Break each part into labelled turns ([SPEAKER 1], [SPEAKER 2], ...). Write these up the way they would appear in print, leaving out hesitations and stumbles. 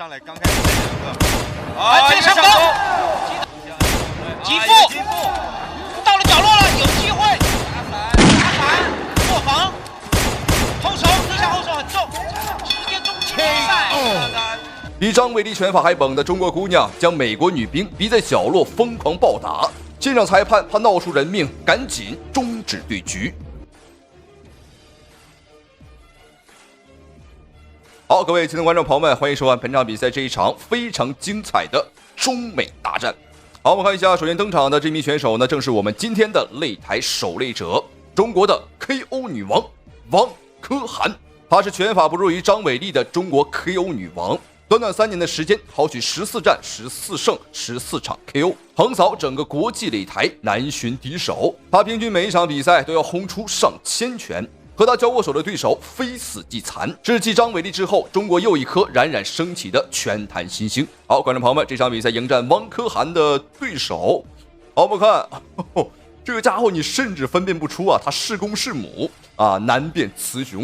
[SPEAKER 1] 上来刚开始2个，
[SPEAKER 2] 这个上钩，击负，到了角落了，有机会，打反，破防，后手，地下后手很重，直接中击比赛。
[SPEAKER 3] 比张伟丽拳法还猛的中国姑娘将美国女兵逼在角落疯狂暴打，现场裁判怕闹出人命，赶紧终止对局。好，各位亲爱的观众朋友们，欢迎收看本场比赛这一场非常精彩的中美大战。好，我们看一下，首先登场的这名选手呢，正是我们今天的擂台狩猎者，中国的 KO 女王王可涵。她是拳法不弱于张伟丽的中国 KO 女王，短短3年的时间，豪取14战14胜14场 KO， 横扫整个国际擂台，难寻敌手。她平均每一场比赛都要轰出上千拳。和他交过手的对手非死即残，是继张伟丽之后，中国又一颗冉冉升起的拳坛新星。好，观众朋友们，这场比赛迎战王可涵的对手，好，我们看，这个家伙你甚至分辨不出啊，他是公是母啊，难辨雌雄。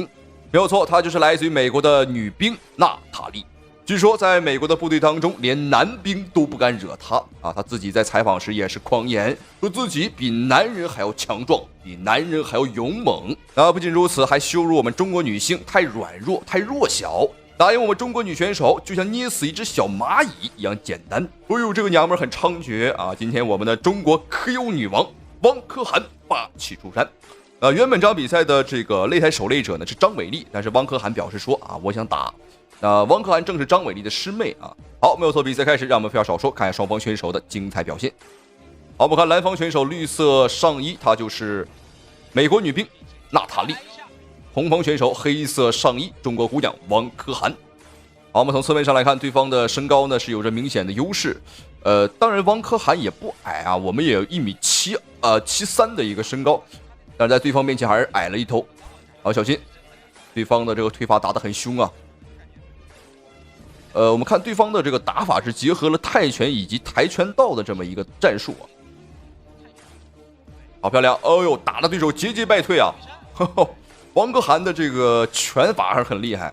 [SPEAKER 3] 没有错，他就是来自于美国的女兵娜塔莉。据说在美国的部队当中，连男兵都不敢惹他啊！他自己在采访时也是狂言，说自己比男人还要强壮，比男人还要勇猛。啊，不仅如此，还羞辱我们中国女性太软弱、太弱小，打赢我们中国女选手就像捏死一只小蚂蚁一样简单。哎呦，这个娘们很猖獗啊！今天我们的中国 KO 女王王可涵霸气出山。原本这场比赛的这个擂台狩猎者呢是张伟丽，但是王可涵表示说啊，我想打。王可涵正是张伟丽的师妹啊。好，没有错，比赛开始，让我们废话少说，看一下双方选手的精彩表现。好，我们看蓝方选手绿色上衣，她就是美国女兵娜塔莉；红方选手黑色上衣，中国姑娘王可涵。好，我们从侧面上来看，对方的身高呢是有着明显的优势。当然王可涵也不矮啊，我们也有1.73米的一个身高，但是在对方面前还是矮了一头。好，小心，对方的这个推法打得很凶啊。我们看对方的这个打法是结合了泰拳以及跆拳道的这么一个战术啊，好漂亮！哦呦，打的对手节节败退啊！王可涵的这个拳法还是很厉害。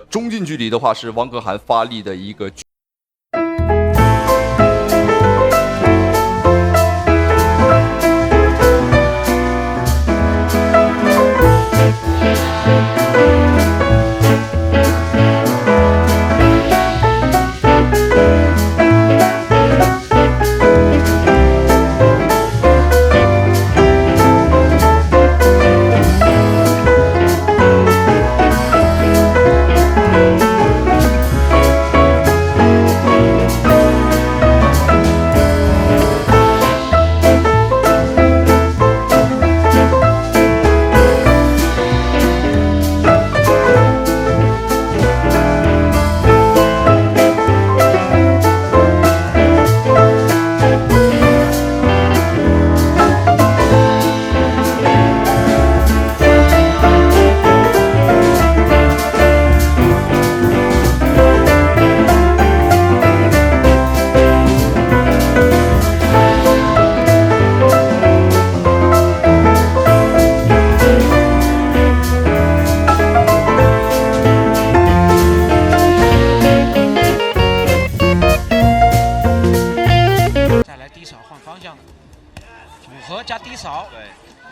[SPEAKER 3] 中近距离的话是王可涵发力的一个。
[SPEAKER 2] 加低扫，
[SPEAKER 1] 对，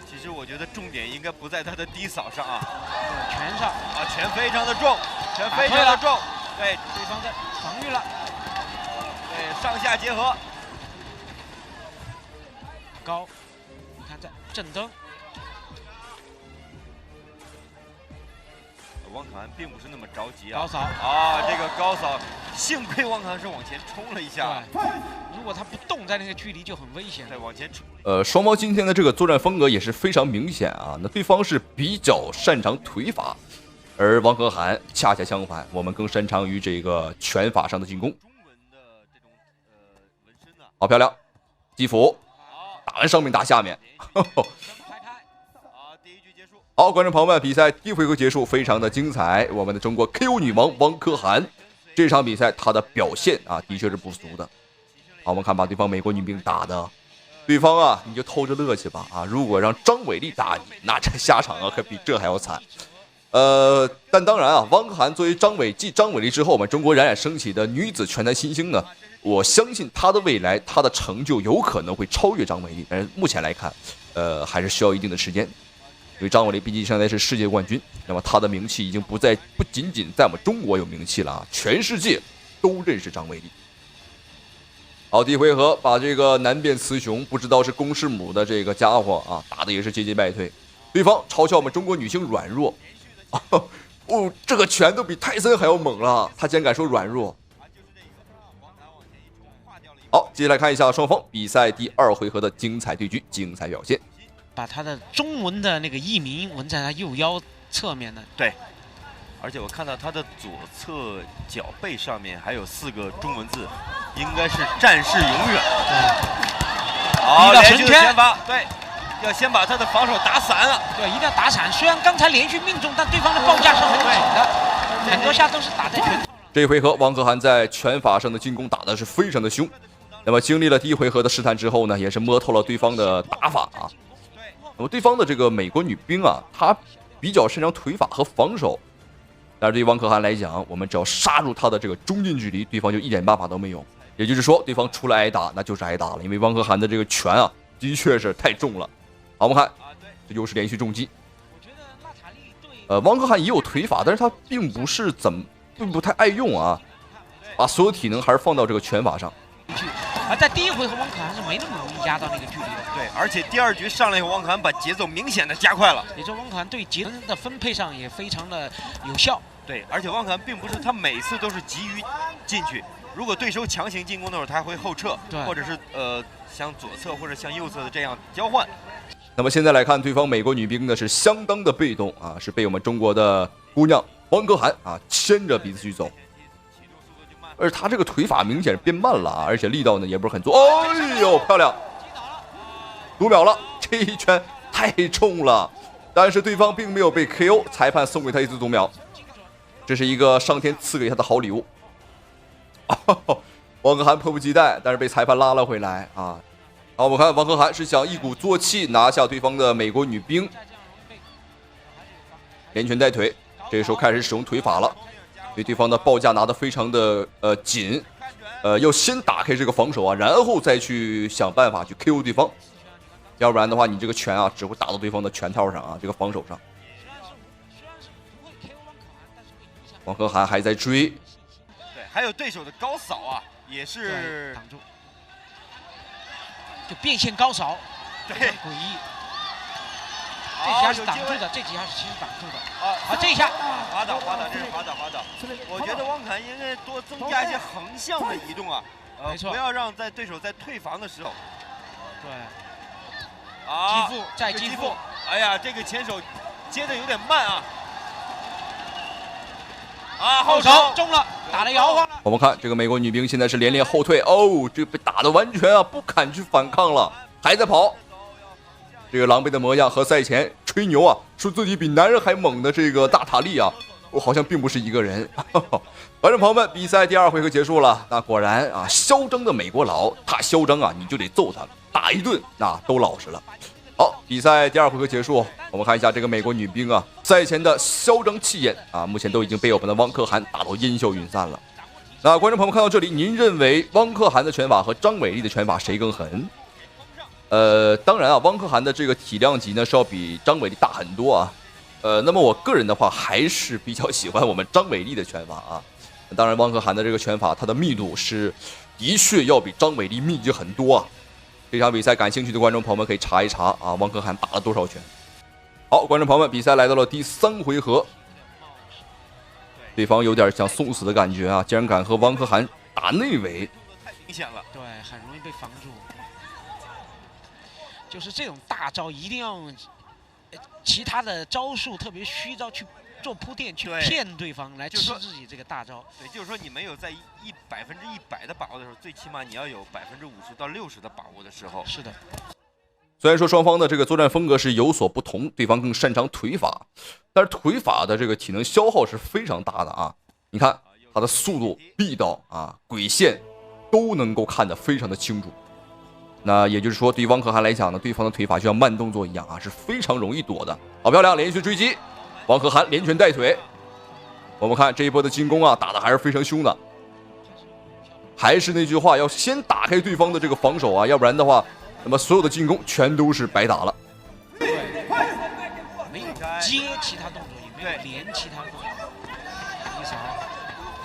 [SPEAKER 1] 其实我觉得重点应该不在他的低扫上啊，
[SPEAKER 2] 对，拳上
[SPEAKER 1] 啊，拳非常的重，拳非常的重，对，
[SPEAKER 2] 对方在防御了，
[SPEAKER 1] 对，上下结合，
[SPEAKER 2] 高，你看在正蹬，
[SPEAKER 1] 王可涵并不是那么着急啊，
[SPEAKER 2] 高扫
[SPEAKER 1] 啊，这个高扫，幸亏王可涵是往前冲了一下，
[SPEAKER 2] 如果他不动在那个距离就很危险，
[SPEAKER 1] 对，往前冲。
[SPEAKER 3] 双方今天的这个作战风格也是非常明显啊。那对方是比较擅长腿法，而王可涵恰恰相反，我们更擅长于这个拳法上的进攻。好漂亮，击斧，打完上面打下面。好，观众朋友们，比赛第一回合结束，非常的精彩。我们的中国 KO 女王王可涵这场比赛她的表现啊，的确是不俗的。好，我们看把对方美国女兵打的，对方啊，你就偷着乐去吧啊！如果让张伟丽打你，那这下场啊可比这还要惨。但当然啊，汪可涵作为张伟丽之后，我们中国冉冉升起的女子拳坛新星呢，我相信她的未来，她的成就有可能会超越张伟丽。但是目前来看，还是需要一定的时间。因为张伟丽毕竟现在是世界冠军，那么她的名气已经不仅仅在我们中国有名气了啊，全世界都认识张伟丽。好，第一回合把这个南边雌雄不知道是公是母的这个家伙啊，打的也是节节败退。对方嘲笑我们中国女性软弱。哦，这个拳都比泰森还要猛了，他竟然敢说软弱。好，接下来看一下双方比赛第2回合的精彩对局、精彩表现。
[SPEAKER 2] 把他的中文的那个译名纹在他右腰侧面呢。
[SPEAKER 1] 对，而且我看到他的左侧脚背上面还有4个中文字，应该是战士永远。
[SPEAKER 2] 对，
[SPEAKER 1] 好，连续的拳法，对。要先把他的防守打散了，
[SPEAKER 2] 对，一定要打散。虽然刚才连续命中，但对方的报价是很紧的，很多下都是打在拳头。
[SPEAKER 3] 这一回合，汪可涵在拳法上的进攻打的是非常的凶。那么经历了第一回合的试探之后呢，也是摸透了对方的打法啊。那么对方的这个美国女兵啊，她比较擅长腿法和防守，但是对于汪可涵来讲，我们只要杀入她的这个中近距离，对方就一点办法都没有。也就是说，对方除了挨打，那就是挨打了，因为汪可涵的这个拳啊，的确是太重了。好，我们看，这又是连续重击。汪可涵也有腿法，但是他并不太爱用啊，把所有体能还是放到这个拳法上。
[SPEAKER 2] 而在第一回合，汪可涵是没那么容易压到那个距离的。
[SPEAKER 1] 对，而且第2局上来以后，汪可涵把节奏明显的加快了。
[SPEAKER 2] 也就是汪可涵对节奏的分配上也非常的有效。
[SPEAKER 1] 对，而且汪可涵并不是他每次都是急于进去，如果对手强行进攻的时候，他会后撤，或者是向左侧或者向右侧的这样交换。
[SPEAKER 3] 那么现在来看，对方美国女兵呢是相当的被动啊，是被我们中国的姑娘汪可涵啊牵着鼻子去走，而她这个腿法明显是变慢了啊，而且力道呢也不是很足。哎呦，漂亮，读秒了，这一拳太重了，但是对方并没有被 KO， 裁判送给他一次读秒，这是一个上天赐给他的好礼物。汪可涵迫不及待，但是被裁判拉了回来啊。好，我们看汪可涵是想一鼓作气拿下对方的美国女兵，连拳带腿，这个时候开始使用腿法了，对对方的报价拿得非常的紧，要先打开这个防守啊，然后再去想办法去 KO 对方，要不然的话你这个拳啊只会打到对方的拳套上啊，这个防守上。汪可涵还在追，
[SPEAKER 1] 对，还有对手的高扫啊，也是
[SPEAKER 2] 挡住。就变现高扫，
[SPEAKER 1] 对，
[SPEAKER 2] 诡异。这几下是挡住的，这几下是其实挡住的。啊，这一下
[SPEAKER 1] 滑倒，这是滑倒。我觉得汪可涵应该多增加一些横向的移动啊，
[SPEAKER 2] 没错，
[SPEAKER 1] 不要让对手在退防的时候。
[SPEAKER 2] 对。啊，击腹再击腹。
[SPEAKER 1] 哎呀，这个前手接的有点慢啊。啊，后手
[SPEAKER 2] 中了，打得摇晃了。
[SPEAKER 3] 我们看这个美国女兵现在是连连后退，哦，这被打的完全啊不敢去反抗了，还在跑。这个狼狈的模样和赛前吹牛啊，说自己比男人还猛的这个大塔利啊，我好像并不是一个人。观众朋友们，比赛第2回合结束了，那果然啊，嚣张的美国佬，他嚣张啊，你就得揍他，打一顿那都老实了。好，比赛第2回合结束，我们看一下这个美国女兵啊，赛前的嚣张气焰啊，目前都已经被我们的汪可涵打到烟消云散了。那观众朋友们看到这里，您认为汪可涵的拳法和张伟丽的拳法谁更狠？当然啊，汪可涵的这个体量级呢是要比张伟丽大很多啊。那么我个人的话还是比较喜欢我们张伟丽的拳法啊。当然，汪可涵的这个拳法，它的密度是的确要比张伟丽密集很多啊。这场比赛感兴趣的观众朋友们可以查一查啊，汪可涵打了多少拳。好，观众朋友们，比赛来到了第3回合，对方有点想送死的感觉啊，竟然敢和汪可涵打内围，
[SPEAKER 1] 太明显了，
[SPEAKER 2] 对，很容易被防住。就是这种大招一定要其他的招数，特别虚招去做铺垫，去骗对方来吃自己这个大招。
[SPEAKER 1] 对，就是说你没有在100%的把握的时候，最起码你要有50%到60%的把握的时候。
[SPEAKER 2] 是的。
[SPEAKER 3] 虽然说双方的这个作战风格是有所不同，对方更擅长腿法，但是腿法的这个体能消耗是非常大的啊！你看他的速度、力道啊、轨线都能够看得非常的清楚。那也就是说，对于汪可涵来讲呢，对方的腿法就像慢动作一样啊，是非常容易躲的。好漂亮，连续追击，王可汗连拳带腿。我们看这一波的进攻啊，打得还是非常凶的。还是那句话，要先打开对方的这个防守啊，要不然的话，那么所有的进攻全都是白打了。
[SPEAKER 2] 没有接其他动作，也没有连其他动作。一扫，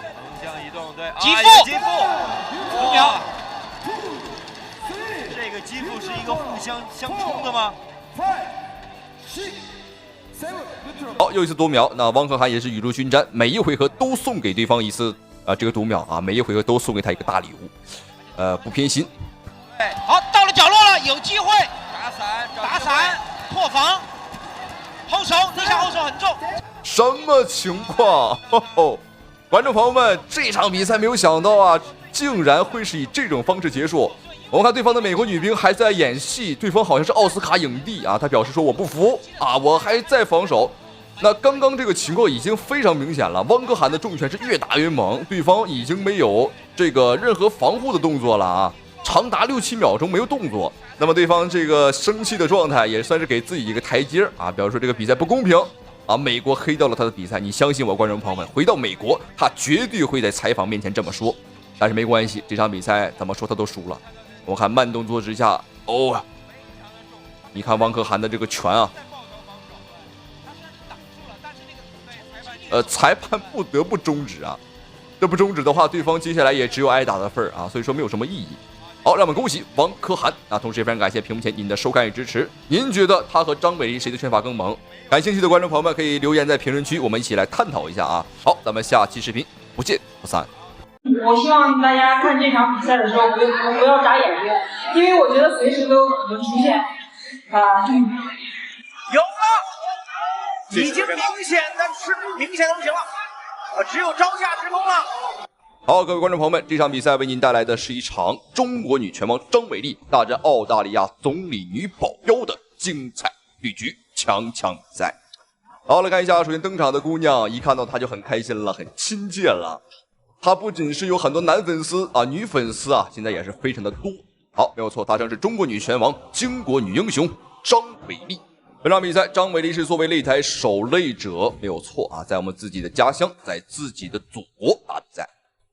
[SPEAKER 1] 横向移动，对，
[SPEAKER 2] 击腹，
[SPEAKER 1] 击腹
[SPEAKER 2] 5秒。
[SPEAKER 1] 这个击腹是一个互相冲的吗？
[SPEAKER 3] 好，又一次读秒。那汪可汗也是雨露均沾，每一回合都送给对方一次这个读秒啊，每一回合都送给他一个大礼物，不偏心。
[SPEAKER 2] 好，到了角落了，有机会
[SPEAKER 1] 打伞，
[SPEAKER 2] 破防，后手逆向后手很重。
[SPEAKER 3] 什么情况？观众朋友们，这场比赛没有想到啊，竟然会是以这种方式结束。我们看对方的美国女兵还在演戏，对方好像是奥斯卡影帝啊，她表示说我不服啊，我还在防守。那刚刚这个情况已经非常明显了，汪可汗的重拳是越打越猛，对方已经没有这个任何防护的动作了啊，长达6-7秒钟没有动作。那么对方这个生气的状态也算是给自己一个台阶啊，表示说这个比赛不公平啊，美国黑掉了他的比赛。你相信我，观众朋友们，回到美国他绝对会在采访面前这么说。但是没关系，这场比赛怎么说他都输了。我看慢动作之下，你看汪可汗的这个拳啊，裁判不得不终止啊，这不终止的话，对方接下来也只有挨打的份儿啊，所以说没有什么意义。好，让我们恭喜汪可汗啊！同时也非常感谢屏幕前您的收看与支持。您觉得他和张伟丽谁的拳法更猛？感兴趣的观众朋友们可以留言在评论区，我们一起来探讨一下啊！好，咱们下期视频不见不散。
[SPEAKER 4] 我希望大家看这场比赛的时候不要眨眼睛，因为我觉得随时都有可能出现
[SPEAKER 5] 有了，已经明显的不行了，只有招架之功了。
[SPEAKER 3] 好，各位观众朋友们，这场比赛为您带来的是一场中国女拳王张伟丽大战澳大利亚总理女保镖的精彩绿局强比赛。好，来看一下，首先登场的姑娘，一看到她就很开心了，很亲切了。她不仅是有很多男粉丝啊，女粉丝啊，现在也是非常的多。好，没有错，她正是中国女拳王、巾帼女英雄张伟丽。本场比赛，张伟丽是作为擂台守擂者，没有错啊，在我们自己的家乡，在自己的祖国打比赛。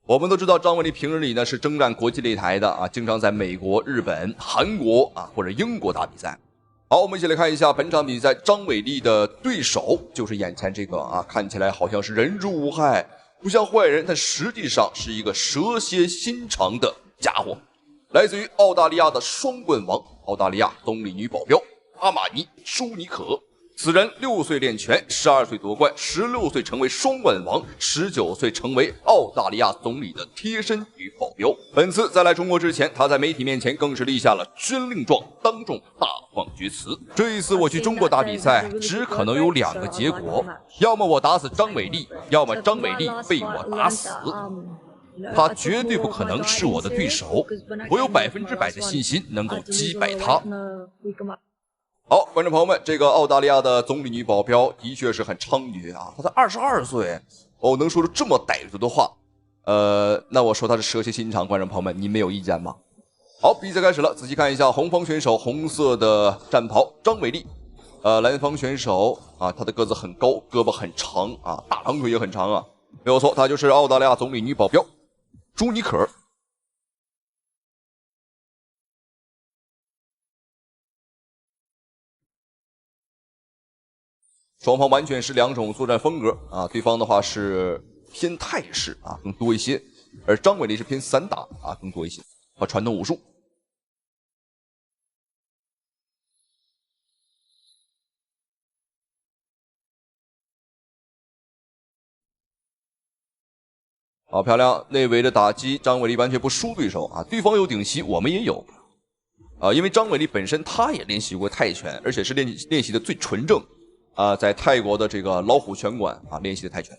[SPEAKER 3] 我们都知道，张伟丽平日里呢是征战国际擂台的啊，经常在美国、日本、韩国啊或者英国打比赛。好，我们一起来看一下本场比赛，张伟丽的对手就是眼前这个啊，看起来好像是人畜无害，不像坏人，但实际上是一个蛇蝎心肠的家伙，来自于澳大利亚的双冠王，澳大利亚总理女保镖阿玛尼·舒尼可。此人6岁练拳，12岁夺冠，16岁成为双冠王，19岁成为澳大利亚总理的贴身女保镖。本次在来中国之前，他在媒体面前更是立下了军令状，当众大放厥词。这一次我去中国打比赛，只可能有2个结果，要么我打死张伟丽，要么张伟丽被我打死。他绝对不可能是我的对手，我有100%的信心能够击败他。好，观众朋友们，这个澳大利亚的总理女保镖的确是很猖獗啊，她才22岁，能说出这么歹毒的话，那我说她是蛇蝎心肠，观众朋友们，你们有意见吗？好，比赛开始了，仔细看一下红方选手红色的战袍张伟丽，蓝方选手啊，她的个子很高，胳膊很长啊，大长腿也很长啊，没有错，她就是澳大利亚总理女保镖朱尼可。双方完全是2种作战风格啊，对方的话是偏泰式啊更多一些，而张伟丽是偏散打啊更多一些和传统武术。好漂亮，内围的打击，张伟丽完全不输对手啊，对方有顶膝，我们也有啊，因为张伟丽本身她也练习过泰拳，而且是练习的最纯正。在泰国的这个老虎拳馆啊练习的泰拳。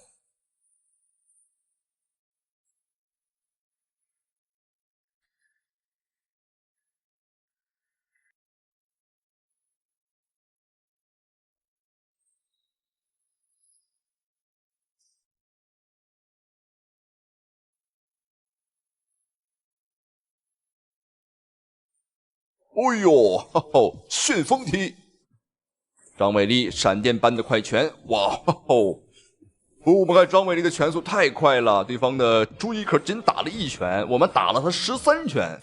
[SPEAKER 3] 哎呦，旋风踢！张伟丽闪电般的快拳，哇哦！我们看张伟丽的拳速太快了，对方的朱尼克仅打了1拳，我们打了他13拳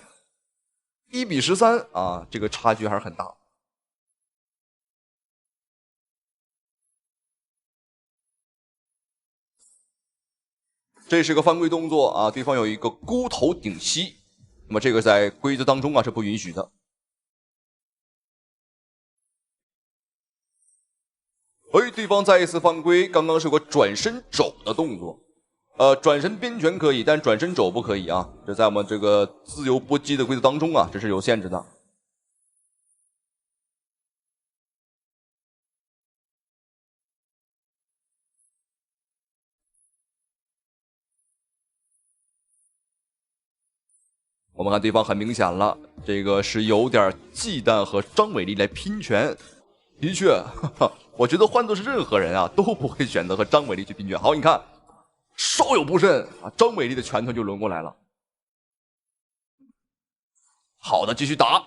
[SPEAKER 3] ，1比13啊，这个差距还是很大。这是个犯规动作啊，对方有一个箍头顶膝，那么这个在规则当中啊是不允许的。对方再一次犯规，刚刚是个转身肘的动作，转身边拳可以，但转身肘不可以啊，这在我们这个自由搏击的规则当中啊，这是有限制的。我们看对方很明显了，这个是有点忌惮和张伟丽来拼拳。的确，我觉得换作是任何人啊，都不会选择和张伟丽去拼拳。好，你看，稍有不慎啊，张伟丽的拳头就轮过来了。好的，继续打。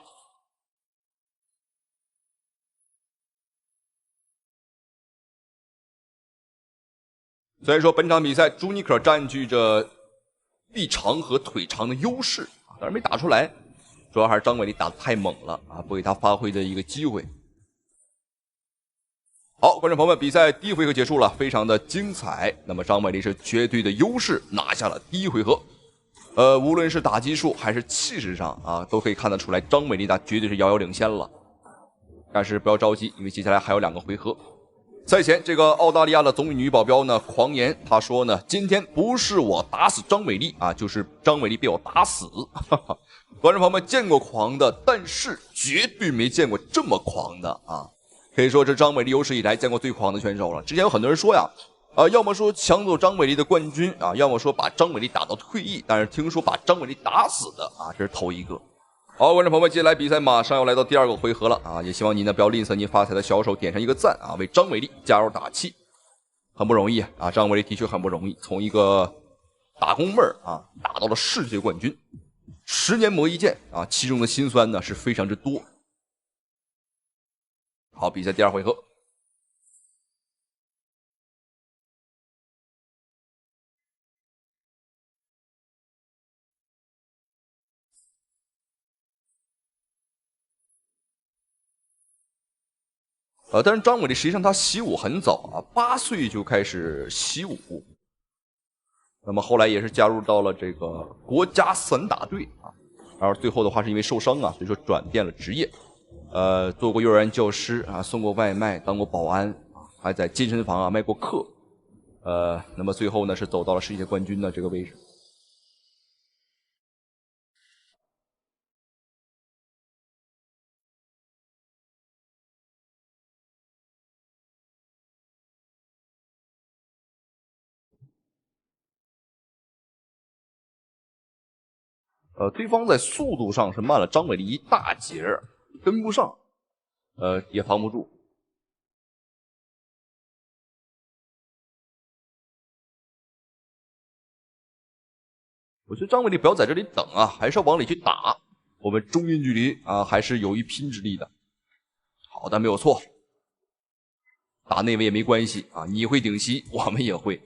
[SPEAKER 3] 虽然说本场比赛朱尼克占据着臂长和腿长的优势，但是没打出来，主要还是张伟丽打得太猛了啊，不给他发挥的一个机会。好，观众朋友们，比赛第1回合结束了，非常的精彩。那么张伟丽是绝对的优势，拿下了第1回合。无论是打击数还是气势上啊，都可以看得出来，张伟丽她绝对是遥遥领先了。但是不要着急，因为接下来还有2个回合。赛前，这个澳大利亚的总女保镖呢狂言，她说呢，今天不是我打死张伟丽啊，就是张伟丽被我打死。观众朋友们见过狂的，但是绝对没见过这么狂的啊！可以说这张伟丽有史以来见过最狂的选手了。之前有很多人说呀，要么说抢走张伟丽的冠军啊，要么说把张伟丽打到退役，但是听说把张伟丽打死的啊，这是头一个。好，观众朋友们，接下来比赛马上要来到第2个回合了啊！也希望您呢不要吝啬您发财的小手，点上一个赞啊，为张伟丽加油打气。很不容易啊，张伟丽的确很不容易，从一个打工妹儿啊打到了世界冠军，10年磨一剑啊，其中的辛酸呢是非常之多。好，比赛第2回合。但是张伟丽实际上他习武很早啊，8岁就开始习武，那么后来也是加入到了这个国家散打队啊，然后最后的话是因为受伤啊，所以说转变了职业，做过幼儿园教师啊，送过外卖，当过保安啊，还在健身房啊卖过课，那么最后呢是走到了世界冠军的这个位置。对方在速度上是慢了张伟丽一大截，跟不上，也防不住。我觉得张伟丽不要在这里等啊，还是要往里去打。我们中近距离啊，还是有一拼之力的。好的，没有错。打内围也没关系啊，你会顶膝，我们也会。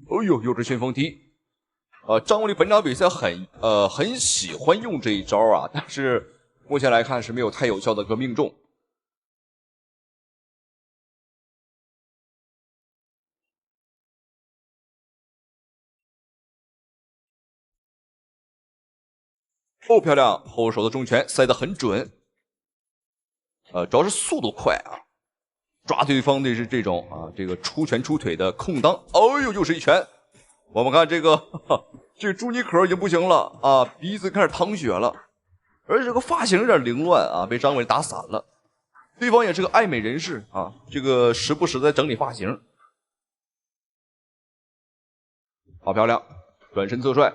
[SPEAKER 3] 哎呦，又是旋风踢！张伟丽本场比赛很喜欢用这一招啊，但是目前来看是没有太有效的一个命中。哦，漂亮！后手的重拳塞得很准。主要是速度快啊，抓对方的是这种啊，这个出拳出腿的空当。哦呦，又是一拳！我们看这个，这个朱尼可已经不行了啊，鼻子开始淌血了，而且这个发型有点凌乱啊，被张伟打散了。对方也是个爱美人士啊，这个时不时在整理发型。好漂亮，转身侧踹。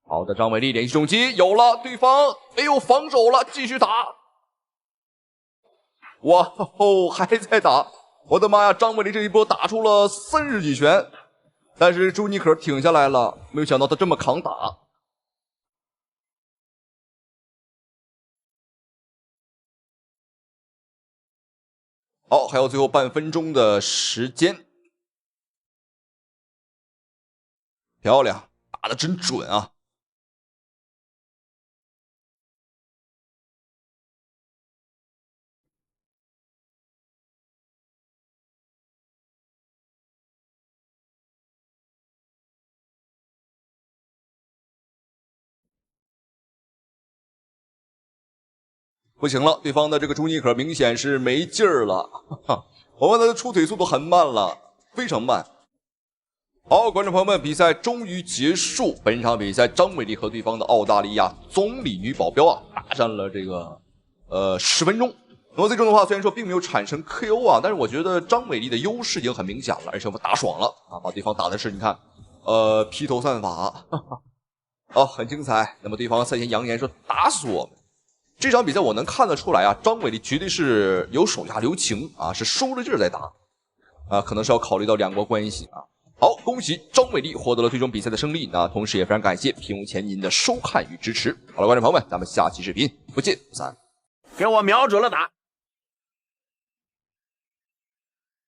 [SPEAKER 3] 好的，张伟丽连续重击有了，对方没有防守了，继续打。哇哦，还在打！我的妈呀，张伟丽这一波打出了30几拳，但是朱尼克挺下来了，没有想到他这么抗打。好，还有最后半分钟的时间，漂亮，打得真准啊！不行了，对方的这个朱尼克明显是没劲儿了，哈哈，我们的出腿速度很慢了，非常慢。好，观众朋友们，比赛终于结束。本场比赛，张伟丽和对方的澳大利亚总理女保镖啊，大战了这个10分钟。那么最终的话，虽然说并没有产生 KO 啊，但是我觉得张伟丽的优势已经很明显了，而且我们打爽了啊，把对方打的是你看，披头散发，哈哈，哦，很精彩。那么对方赛前扬言说打死我们。这场比赛我能看得出来啊，张伟丽绝对是有手下留情啊，是收着劲儿在打啊，可能是要考虑到两国关系啊。好，恭喜张伟丽获得了最终比赛的胜利啊，同时也非常感谢屏幕前您的收看与支持。好了，观众朋友们，咱们下期视频不见不散。
[SPEAKER 5] 给我瞄准了打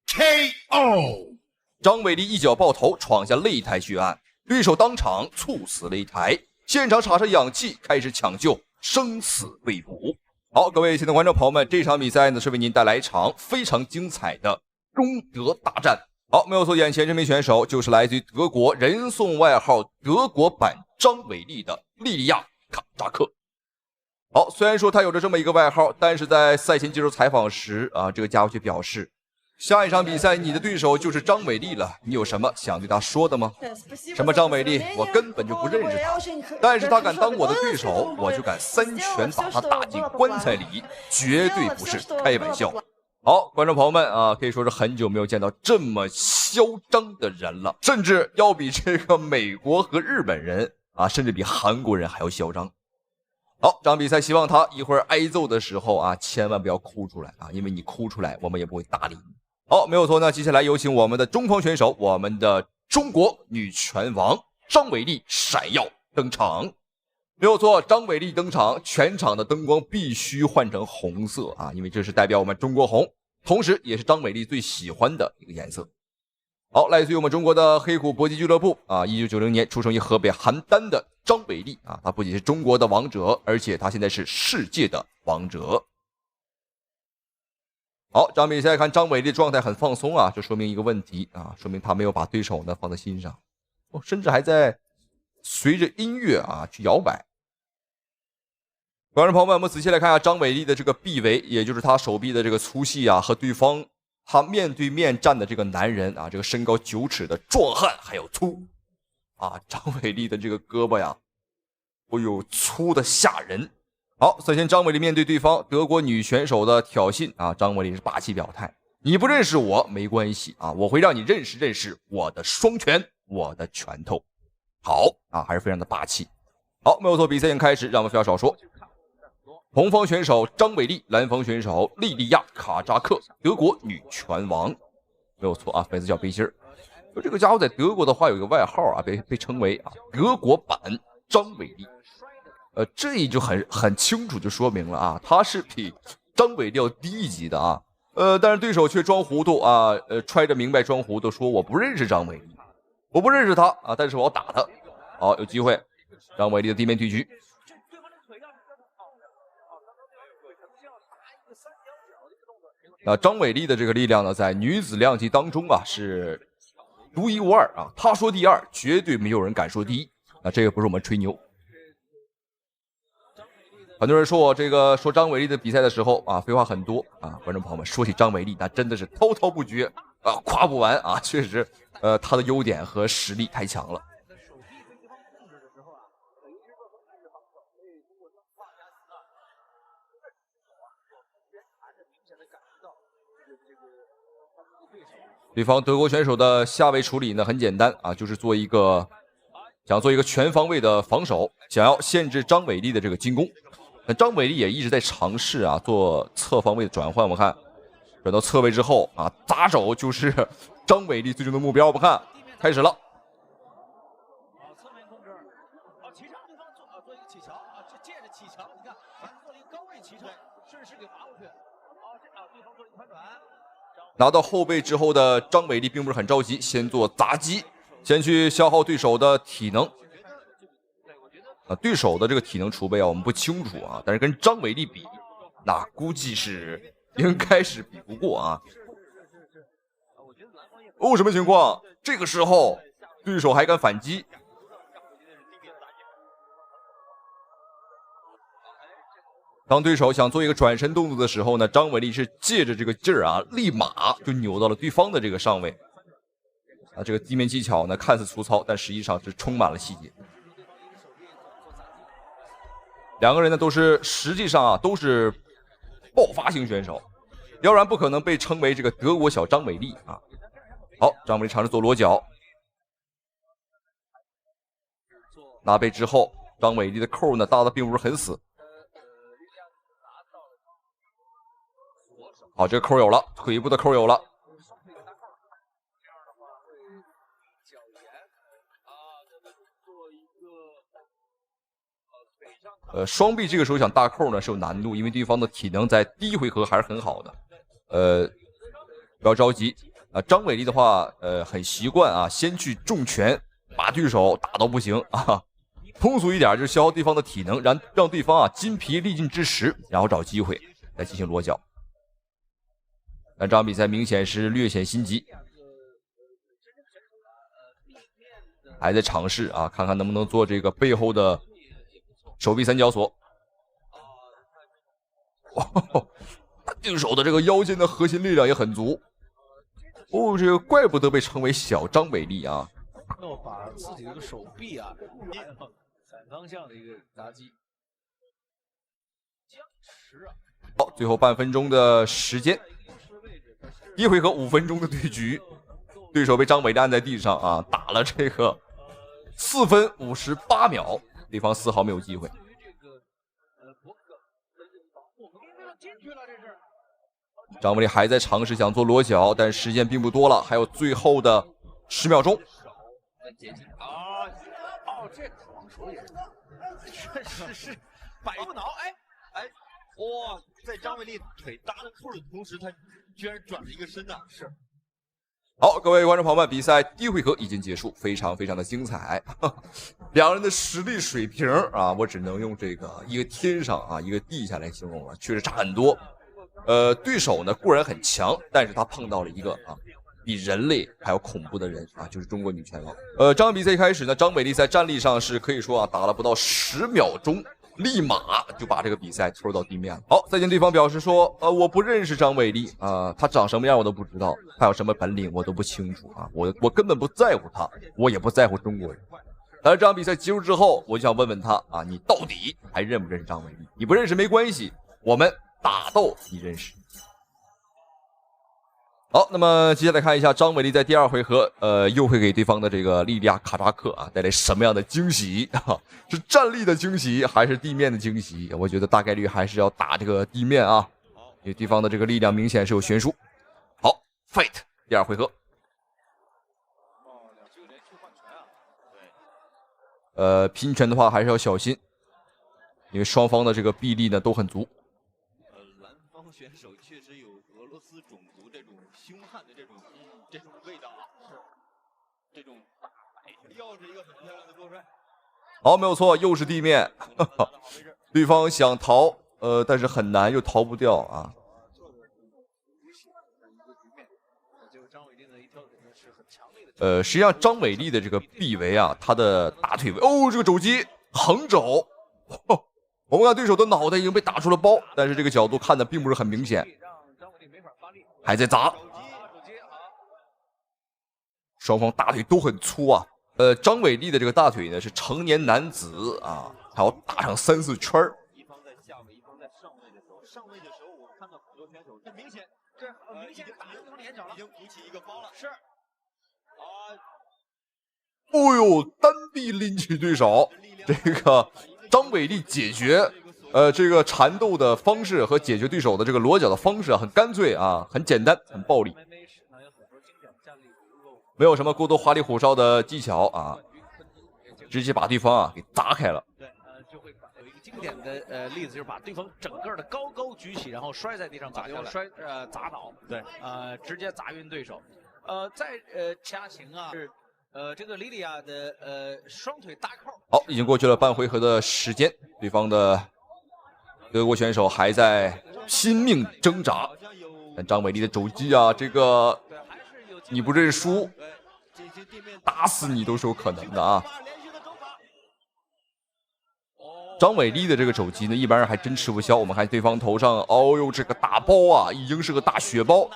[SPEAKER 3] KO。张伟丽一脚爆头闯下擂台血案，对手当场猝死擂台，现场插上氧气开始抢救，生死未卜。好，各位亲爱的观众朋友们，这场比赛呢是为您带来一场非常精彩的中德大战。好，没有错，眼前这名选手就是来自于德国，人送外号德国版张伟丽的莉莉亚·卡扎克。好，虽然说他有着这么一个外号，但是在赛前接受采访时啊，这个家伙却表示，下一场比赛你的对手就是张伟丽了，你有什么想对他说的吗？什么张伟丽，我根本就不认识他，但是他敢当我的对手，我就敢3拳把他打进棺材里，绝对不是开玩笑。好，观众朋友们啊，可以说是很久没有见到这么嚣张的人了，甚至要比这个美国和日本人啊，甚至比韩国人还要嚣张。好，这场比赛希望他一会儿挨揍的时候啊，千万不要哭出来啊，因为你哭出来，我们也不会搭理你。好，没有错呢，接下来有请我们的中方选手，我们的中国女拳王张伟丽闪耀登场。没有错，张伟丽登场，全场的灯光必须换成红色啊，因为这是代表我们中国红，同时也是张伟丽最喜欢的一个颜色。好，来自于我们中国的黑虎搏击俱乐部啊，1990年出生于河北邯郸的张伟丽啊，她不仅是中国的王者，而且她现在是世界的王者。好，这场比赛看张伟丽状态很放松啊，这说明一个问题啊，说明他没有把对手呢放在心上，甚至还在随着音乐啊去摇摆。观众朋友们，我们仔细来看一下张伟丽的这个臂围，也就是他手臂的这个粗细啊，和对方他面对面站的这个男人啊，这个身高9尺的壮汉还有粗啊，张伟丽的这个胳膊呀，哦呦，粗的吓人。好，首先张伟丽面对对方德国女选手的挑衅啊，张伟丽是霸气表态，你不认识我没关系啊，我会让你认识我的双拳，我的拳头。好啊，还是非常的霸气。好，没有错，比赛已经开始，让我们废话少说。红方选手张伟丽，蓝方选手莉莉亚·卡扎克，德国女拳王，没有错啊，粉丝叫背心儿。就这个家伙在德国的话有一个外号啊，被称为啊德国版张伟丽。这就很清楚就说明了啊，他是比张伟丽要低一级的啊。但是对手却装糊涂啊，揣着明白装糊涂，说我不认识张伟丽，我不认识他啊，但是我要打他。好，有机会，张伟丽的地面对局。张伟丽的这个力量呢，在女子量级当中啊是独一无二啊。她说第二，绝对没有人敢说第一。这个不是我们吹牛。很多人说我这个说张伟丽的比赛的时候啊，废话很多啊。观众朋友们，说起张伟丽，那真的是滔滔不绝啊，夸不完啊。确实，她的优点和实力太强了。对方德国选手的下位处理呢很简单啊，就是想做一个全方位的防守，想要限制张伟丽的这个进攻。那张伟丽也一直在尝试啊做侧方位的转换。我看转到侧位之后啊，砸手就是张伟丽最终的目标。我们看，开始了。
[SPEAKER 5] 侧面控制，起长对方做一个起桥借着起桥，你看做了一个高位起手，顺势给划过去。对方做了一个翻转。
[SPEAKER 3] 拿到后背之后的张伟丽并不是很着急，先做砸击，先去消耗对手的体能。对手的这个体能储备啊，我们不清楚啊，但是跟张伟丽比，那估计是应该是比不过啊。哦，什么情况？这个时候对手还敢反击？当对手想做一个转身动作的时候呢，张伟丽是借着这个劲儿啊，立马就扭到了对方的这个上位。啊，这个地面技巧呢看似粗糙，但实际上是充满了细节。两个人呢实际上啊都是爆发型选手，要不然不可能被称为这个德国小张伟丽啊。好，张伟丽尝试做裸脚，拿背之后，张伟丽的扣呢搭的并不是很死。好，这个扣有了，腿部的扣有了。双臂这个时候想大扣呢是有难度，因为对方的体能在第一回合还是很好的。不要着急啊，张伟丽的话，很习惯啊，先去重拳把对手打到不行啊。通俗一点就是消耗对方的体能，让对方啊筋疲力尽之时，然后找机会来进行裸脚。但这场比赛明显是略显心急，还在尝试啊，看看能不能做这个背后的手臂三角锁。对手的这个腰间的核心力量也很足。哦，这个怪不得被称为小张伟丽啊。
[SPEAKER 5] 要把自己这个手臂啊，反方向的一个打击。僵持啊！
[SPEAKER 3] 好，最后半分钟的时间，第一回合5分钟的对局，对手被张伟丽按在地上啊，打了这个4分58秒，对方丝毫没有机会。张伟丽还在尝试想做裸脚，但时间并不多了，还有最后的10秒钟。
[SPEAKER 5] 这防守也确实是摆不挠，哇，在张伟丽腿搭着扣的同时，他居然转了一个身呐！是。
[SPEAKER 3] 好，各位观众朋友们，比赛第一回合已经结束，非常非常的精彩。两人的实力水平啊，我只能用这个一个天上啊，一个地下来形容了，确实差很多。对手呢固然很强，但是他碰到了一个啊比人类还要恐怖的人啊，就是中国女拳王。这场比赛一开始呢，张伟丽在战力上是可以说啊打了不到10秒钟，立马就把这个比赛拖到地面了。好，再见对方表示说，我不认识张伟丽啊，他长什么样我都不知道，他有什么本领我都不清楚啊，我根本不在乎他，我也不在乎中国人。但是这场比赛结束之后，我就想问问他啊，你到底还认不认识张伟丽？你不认识没关系，我们打斗你认识。好，那么接下来看一下张伟丽在第二回合，又会给对方的这个莉莉娅卡扎克啊带来什么样的惊喜啊？是站立的惊喜还是地面的惊喜？我觉得大概率还是要打这个地面啊，因为对方的这个力量明显是有悬殊。好 ，fight 第二回合。拼拳的话还是要小心，因为双方的这个臂力呢都很足。
[SPEAKER 5] 蓝方选手确实有俄罗斯种族这种凶悍的这种味道啊，是这种大白，又是一个很漂亮的过摔。
[SPEAKER 3] 好，没有错，又是地面。对方想逃，但是很难，又逃不掉啊。实际上张伟丽的这个臂围啊，他的大腿围，这个肘击横肘，我们看对手的脑袋已经被打出了包，但是这个角度看的并不是很明显，还在砸。双方大腿都很粗啊。张伟丽的这个大腿呢是成年男子啊，还要打上3、4圈。
[SPEAKER 5] 一方在下位，一方在上位的时候，我看到很多选手，这明显打对方脸角了，已经鼓起一个包了，是。单臂拎起对手，这个张伟丽解决，
[SPEAKER 3] 这个缠斗的方式和解决对手的这个裸脚的方式啊，很干脆啊，很简单，很暴力，没有什么过多花里胡哨的技巧啊，直接把对方啊给砸开了。
[SPEAKER 2] 对，就会有一个经典的例子，就是把对方整个的高高举起，然后摔在地上，把对方砸倒，对，直接砸晕对手。在掐情啊是这个莉莉娅的双腿大扣。
[SPEAKER 3] 好，已经过去了半回合的时间，对方的德国选手还在拼命挣扎，但张伟丽的肘击啊，这个你不认输，打死你都是有可能的啊。张伟丽的这个肘击呢，一般人还真吃不消。我们看对方头上，哦呦，这个大包啊，已经是个大血包，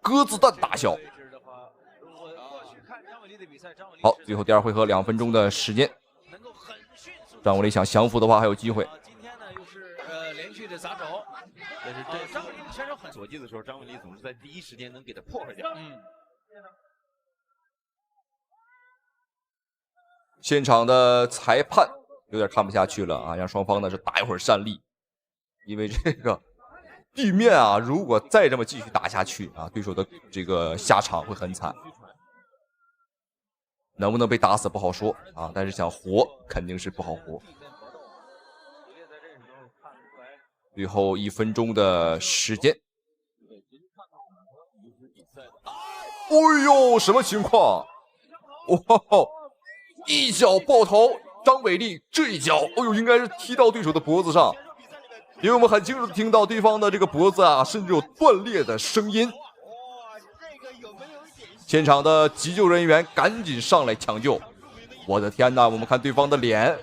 [SPEAKER 3] 鸽子蛋大小。好，最后第二回合2分钟的时间，张伟丽想降服的话还有机会。
[SPEAKER 2] 连续的砸肘，但是这张伟丽选手很
[SPEAKER 5] 锁技的时候，张伟丽总是在第一时间能给他破坏掉。
[SPEAKER 3] 现场的裁判有点看不下去了啊，让双方呢是打一会儿站立，因为这个地面啊，如果再这么继续打下去啊，对手的这个下场会很惨。能不能被打死不好说啊，但是想活肯定是不好活。最后1分钟的时间，哎呦，什么情况？哇，一脚爆头，张伟丽这一脚，哎呦，应该是踢到对手的脖子上，因为我们很清楚的听到对方的这个脖子啊，甚至有断裂的声音。现场的急救人员赶紧上来抢救，我的天哪！我们看对方的脸，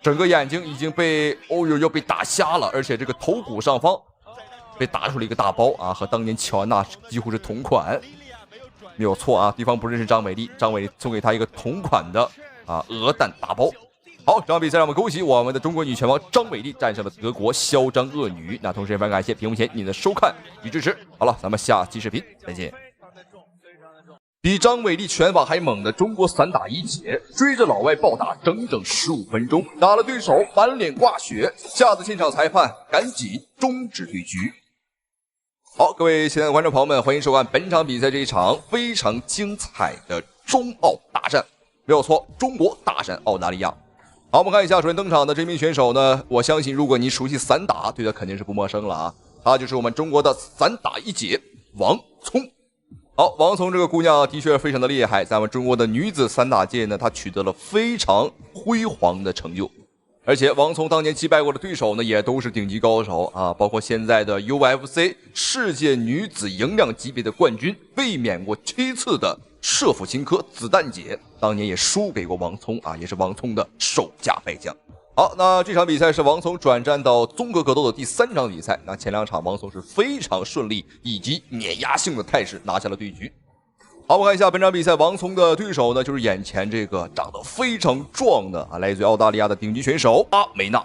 [SPEAKER 3] 整个眼睛已经被要被打瞎了，而且这个头骨上方被打出了一个大包啊，和当年乔安娜几乎是同款，没有错啊。对方不认识张伟丽，张伟丽送给他一个同款的鹅蛋大包。好，这场比赛让我们恭喜我们的中国女拳王张伟丽战胜了德国嚣张恶女。那同时也非常感谢屏幕前你的收看与支持。好了，咱们下期视频再见。比张伟丽拳法还猛的中国散打一姐，追着老外暴打整整15分钟，打了对手满脸挂血，吓得现场裁判赶紧终止对局。好，各位亲爱的观众朋友们，欢迎收看本场比赛这一场非常精彩的中澳大战。没有错，中国大战澳大利亚。好，我们看一下首先登场的这名选手呢，我相信如果你熟悉散打，对他肯定是不陌生了啊。他就是我们中国的散打一姐王聪。好，王聪这个姑娘的确非常的厉害，在我们中国的女子散打界呢，她取得了非常辉煌的成就。而且王聪当年击败过的对手呢，也都是顶级高手啊，包括现在的 UFC 世界女子营量级别的冠军，卫冕过7次的舍甫琴科子弹姐，当年也输给过王聪啊，也是王聪的手下败将。好，那这场比赛是王聪转战到综合格斗的第3场比赛。那前2场王聪是非常顺利以及碾压性的态势拿下了对局。好，我们看一下本场比赛王聪的对手呢，就是眼前这个长得非常壮的来自于澳大利亚的顶级选手阿梅娜。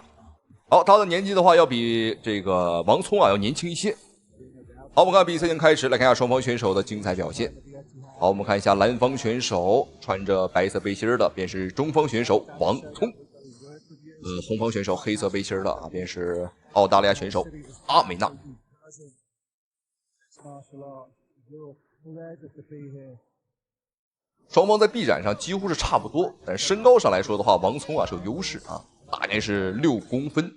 [SPEAKER 3] 好，他的年纪的话要比这个王聪要年轻一些。好，我们看比赛已经开始，来看一下双方选手的精彩表现。好，我们看一下蓝方选手穿着白色背心的便是中方选手王聪，红方选手黑色背心的便是澳大利亚选手阿梅娜。双方在臂展上几乎是差不多，但身高上来说的话，王聪是有优势啊，大概是6公分，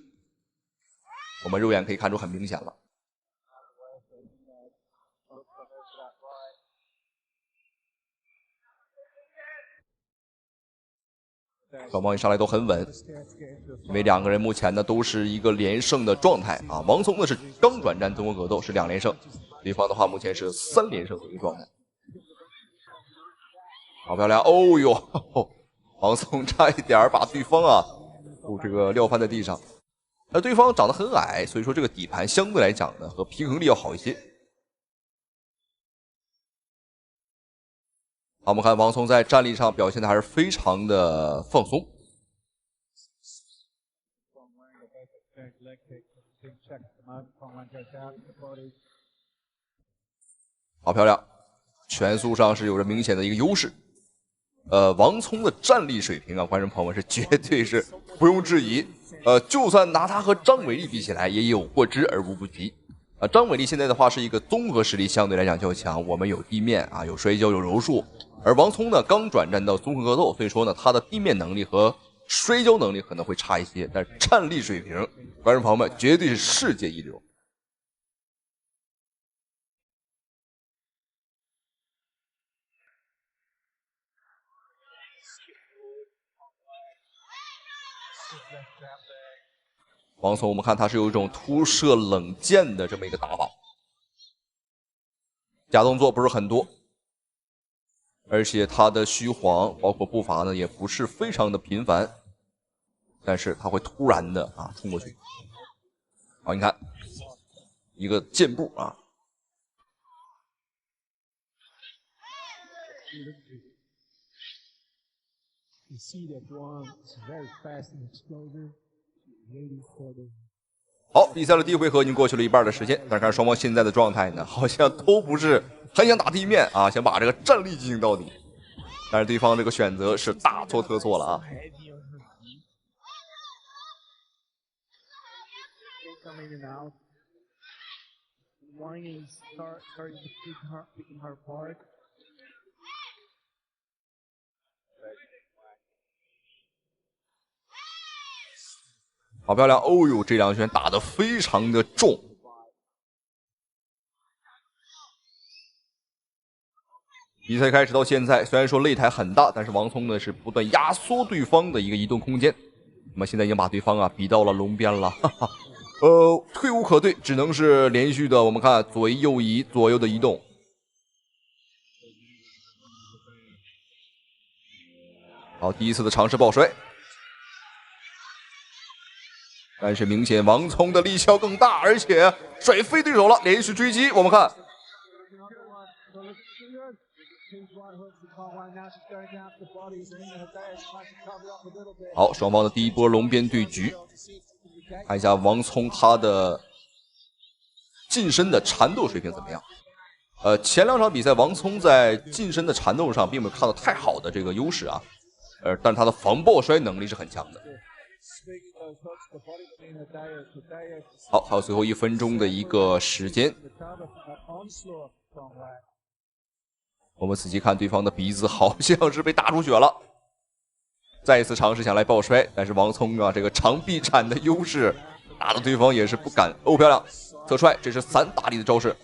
[SPEAKER 3] 我们肉眼可以看出很明显了。双方一上来都很稳，因为2个人目前呢都是一个连胜的状态啊。王聪呢是刚转战中国格斗是2连胜，对方的话目前是3连胜的一个状态。好漂亮！哦呦，王聪差一点把对方这个撂翻在地上。那对方长得很矮，所以说这个底盘相对来讲呢和平衡力要好一些。好，我们看王聪在站立上表现的还是非常的放松。好漂亮，拳速上是有着明显的一个优势。王聪的战力水平啊，观众朋友们是绝对是不用质疑。就算拿他和张伟丽比起来，也有过之而无不及。张伟丽现在的话是一个综合实力相对来讲较强，我们有地面啊，有摔跤，有柔术。而王聪呢，刚转战到综合格斗，所以说呢，他的地面能力和摔跤能力可能会差一些，但是战力水平，观众朋友们绝对是世界一流。王聪，我们看他是有一种突射冷箭的这么一个打法，假动作不是很多，而且他的虚晃包括步伐呢也不是非常的频繁，但是他会突然的冲过去。好，你看一个箭步啊。好，比赛的第一回合已经过去了一半的时间，但是看双方现在的状态呢，好像都不是很想打地面啊，想把这个战力进行到底。但是对方这个选择是大错特错了啊！好漂亮！哦呦，这两拳打得非常的重。比赛开始到现在，虽然说擂台很大，但是王聪呢是不断压缩对方的一个移动空间。那么现在已经把对方逼到了笼边了，哈哈。退无可退，只能是连续的我们看左右移，左右的移动。好，第一次的尝试抱摔。但是明显王聪的力效更大，而且甩飞对手了，连续追击。我们看，好，双方的第一波笼边对局，看一下王聪他的近身的缠斗水平怎么样？前两场比赛王聪在近身的缠斗上并没有看到太好的这个优势啊，但是他的防抱摔能力是很强的。好，还有最后1分钟的一个时间，我们仔细看对方的鼻子好像是被打出血了。再一次尝试想来抱摔，但是王聪这个长臂斩的优势打的对方也是不敢。哦，漂亮，侧踹，这是3打力的招式。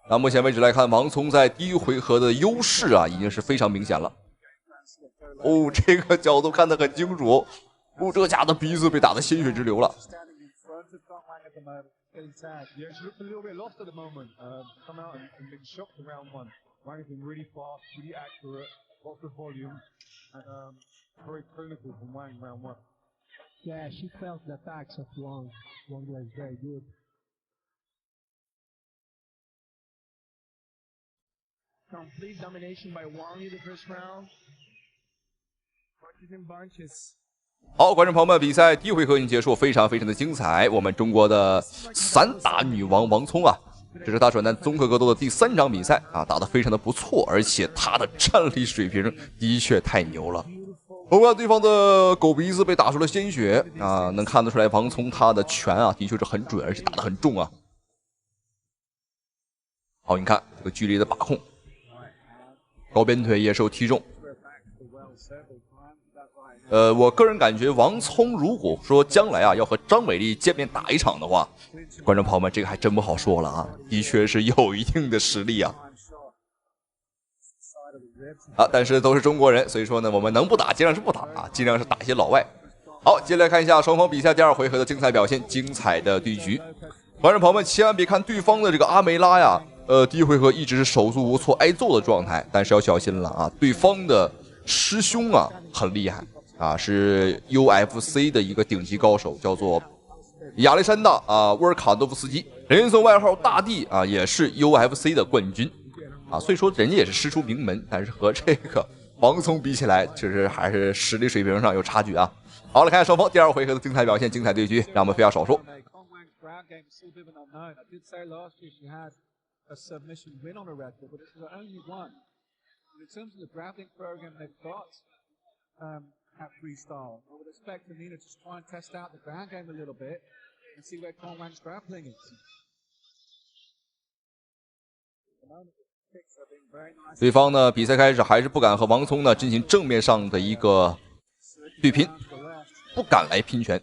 [SPEAKER 3] 那目前为止来看，王聪在第一回合的优势已经是非常明显了。哦，这个角度看得很清楚。哦，这家的鼻子被打得鲜血直流了。
[SPEAKER 6] Yeah, she felt the attacks of Wang. Wang was very good. Complete domination by Wang in the first round. Punches and bunches.
[SPEAKER 3] 好，观众朋友们，比赛第一回合已经结束，非常的精彩。我们中国的散打女王王聪这是她转战综合格斗的第3场比赛打得非常的不错，而且她的战力水平的确太牛了。我看对方的狗鼻子被打出了鲜血能看得出来王聪他的拳的确是很准，而且打得很重好，你看这个距离的把控，高边腿也受踢中。我个人感觉王聪如果说将来要和张伟丽见面打一场的话，观众朋友们这个还真不好说了的确是有一定的实力但是都是中国人，所以说呢，我们能不打尽量是不打尽量是打一些老外。好，接下来看一下双方比赛第2回合的精彩表现，精彩的对局。观众朋友们千万别看对方的这个阿梅拉第一回合一直是手足无措挨揍的状态，但是要小心了对方的师兄很厉害是 UFC 的一个顶级高手，叫做亚历山大沃尔卡多夫斯基，人送外号大帝也是 UFC 的冠军所以说人家也是师出名门，但是和这个王聪比起来，确实还是实力水平上有差距好了，看下双方第2回合的精彩表现，精彩对局，让我们废话少说，
[SPEAKER 6] ground game is still a bit of an unknown. I did say last year she had a submission win on her record, but this is her only one. And in terms of the grappling program they've got at Freestyle, I would expect Nina to try and test out the ground game a little bit and see where Kong Wang's grappling is.
[SPEAKER 3] 对方呢，比赛开始还是不敢和王聪呢进行正面上的一个对拼，不敢来拼拳。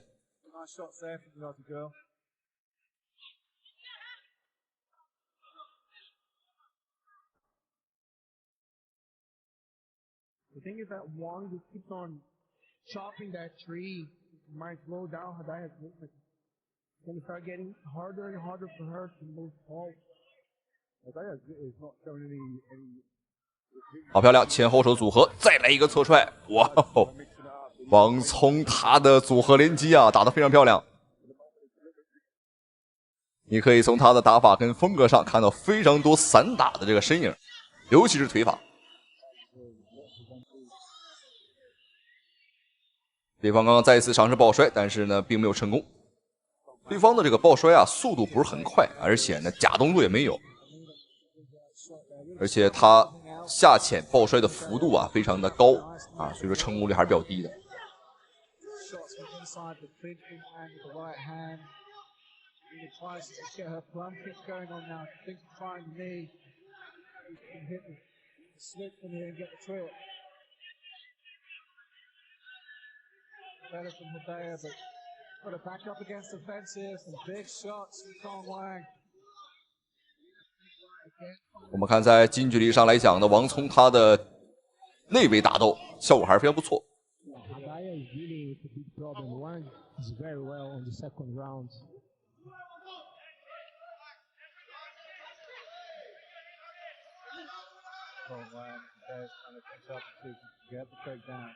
[SPEAKER 6] The thing is that Wang just keeps on chopping that tree, might slow down Hadaya's movement. It's going to start getting harder and harder for her to move forward. Hadaya is not showing any
[SPEAKER 3] 好漂亮，前后手组合，再来一个侧踹，哇哦！王聪他的组合连击啊，打得非常漂亮。你可以从他的打法跟风格上看到非常多散打的这个身影，尤其是腿法。对方刚刚再一次尝试抱摔，但是呢，并没有成功。对方的这个抱摔啊，速度不是很快，而且呢，假动作也没有，而且他下潜抱摔的幅度啊，非常的高啊，所以说成功率还是比较低的。
[SPEAKER 6] Better from Hadaya, but got to back up against defensive, some big shots from Kong Wang.
[SPEAKER 3] 我们看在近距离上来讲呢，王聪他的内围打斗效果还是非常不错。
[SPEAKER 6] Hadaya is really a big problem. Wang is very well on the second round. Kong Wang is trying to catch up to get the takedown.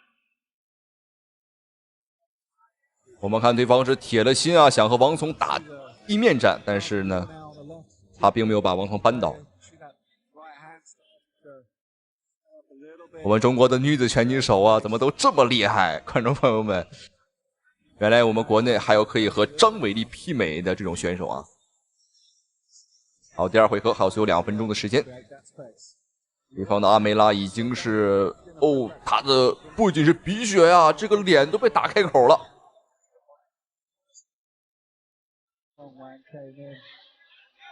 [SPEAKER 3] 我们看对方是铁了心啊，想和王聪打地面战，但是呢，他并没有把王聪扳倒。我们中国的女子拳击手啊，怎么都这么厉害？观众朋友们，原来我们国内还有可以和张伟丽媲美的这种选手啊！好，第二回合还有最后2分钟的时间，对方的阿梅拉已经是他的不仅是鼻血呀，这个脸都被打开口了。
[SPEAKER 6] Came in.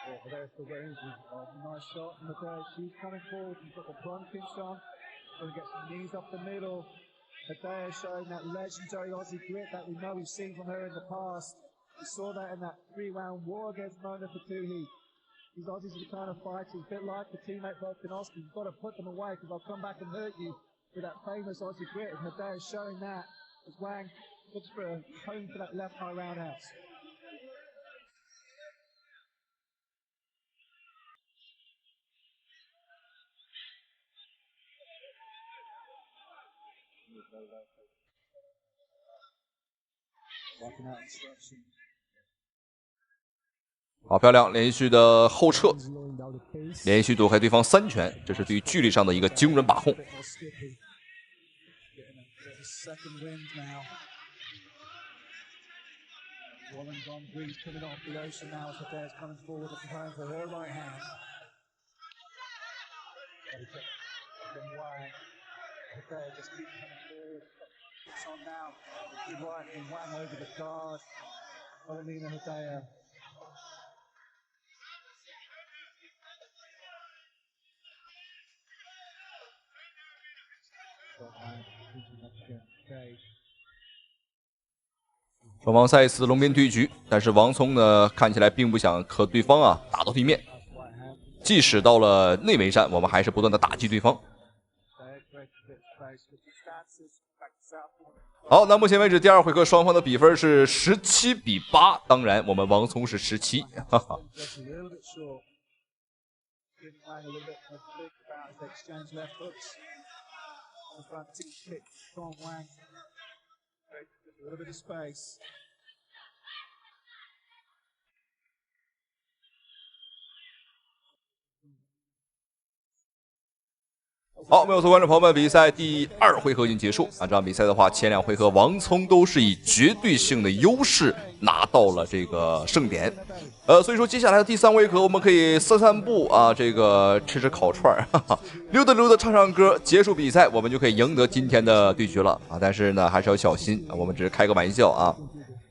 [SPEAKER 6] Oh, there's the range. Nice shot from the day. She's coming forward. She's got the front pinch on. Going to get some knees up the middle. Hadaya showing that legendary Aussie grit that we know we've seen from her in the past. We saw that in that 3-round war against Mona Fatuhi. These Aussies are the kind of fighters, a bit like the teammate Volkanovski. You've got to put them away because they'll come back and hurt you with that famous Aussie grit. And Hadaya showing that as Wang looks for a home for that left high roundhouse. Walking out instruction.
[SPEAKER 3] 好漂亮，连续的后撤，连续躲开对方3拳，这是对于距离上的一个精准把控。
[SPEAKER 6] Just keep coming forward. It's on now. Good right and Wang over the guard. Carolina Hadaya. Okay.
[SPEAKER 3] 双方再次龙边对局，但是王聪呢，看起来并不想和对方啊打到地面。即使到了内围战，我们还是不断的打击对方。好，那目前为止第2回合双方的比分是17-8，当然我们王聪是17，哈哈。好，没有错，观众朋友们，比赛第2回合已经结束。这场比赛的话，前2回合王聪都是以绝对性的优势拿到了这个胜点。所以说接下来的第3回合，我们可以散散步啊，这个吃吃烤串儿，溜达溜达，唱唱歌，结束比赛，我们就可以赢得今天的对局了啊！但是呢，还是要小心，我们只是开个玩笑啊，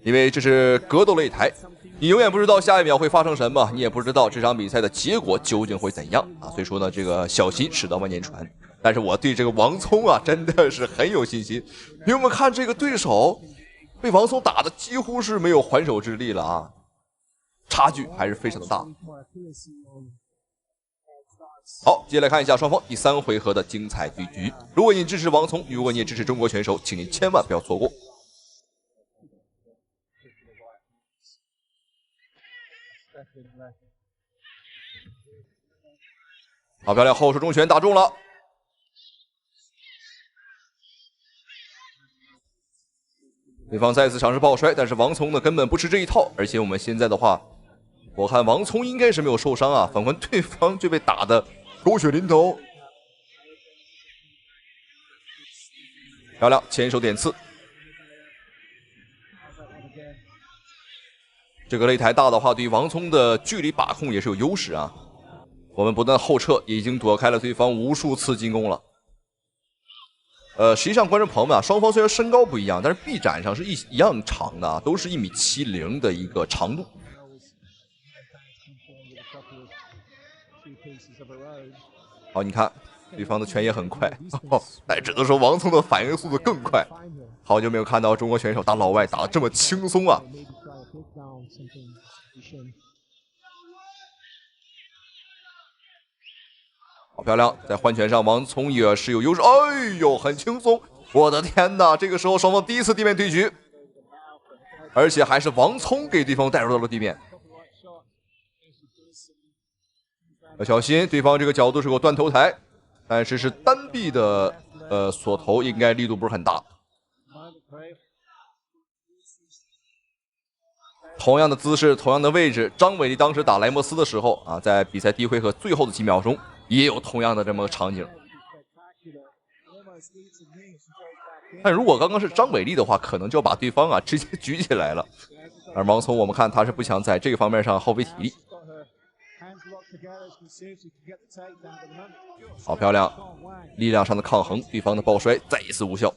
[SPEAKER 3] 因为这是格斗擂台。你永远不知道下一秒会发生什么，你也不知道这场比赛的结果究竟会怎样啊！所以说呢，这个小心驶得万年船。但是我对这个王聪啊，真的是很有信心。因为我们看这个对手被王聪打的几乎是没有还手之力了啊，差距还是非常的大。好，接下来看一下双方第3回合的精彩对局。如果你支持王聪，如果你也支持中国选手，请你千万不要错过。好漂亮，后手重拳打中了。对方再次尝试抱摔，但是王聪呢根本不吃这一套，而且我们现在的话，我看王聪应该是没有受伤啊，反观对方就被打得狗血淋头。漂亮，前手点刺。这个擂台大的话，对于王聪的距离把控也是有优势啊。我们不断后撤，已经躲开了对方无数次进攻了。实际上，观众朋友们啊，双方虽然身高不一样，但是臂展上是一样长的啊，都是1.70米的一个长度。好，你看对方的拳也很快，但只能说王聪的反应速度更快。好久没有看到中国选手打老外打得这么轻松啊！好漂亮，在换拳上王聪也是有优势。哎呦，很轻松！我的天哪，这个时候双方第一次地面对局，而且还是王聪给对方带入到了地面。要小心，对方这个角度是个断头台，但是是单臂的锁头，应该力度不是很大。同样的姿势，同样的位置，张伟丽当时打莱莫斯的时候啊，在比赛第1回合最后的几秒钟，也有同样的这么个场景。但如果刚刚是张伟丽的话，可能就要把对方啊直接举起来了。而王聪，我们看他是不想在这个方面上耗费体力。好漂亮，力量上的抗衡，对方的抱摔再一次无效。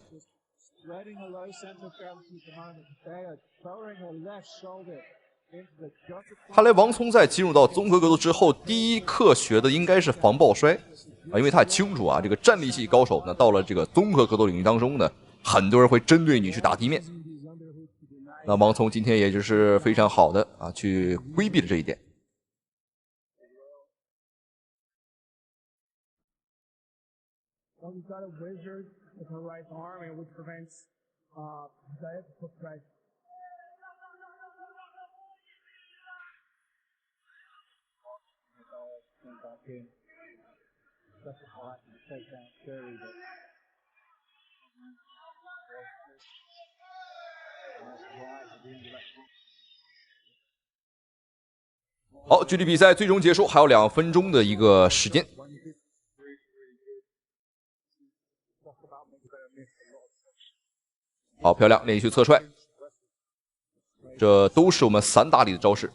[SPEAKER 3] 看来王聪在进入到综合格斗之后，第一课学的应该是防抱摔啊，因为他也清楚啊，这个站立系高手呢，到了这个综合格斗领域当中呢，很多人会针对你去打地面。那王聪今天也就是非常好的啊，去规避了这一点。好，距离比赛最终结束还有2分钟的一个时间。好漂亮，连续侧踹，这都是我们散打里的招式。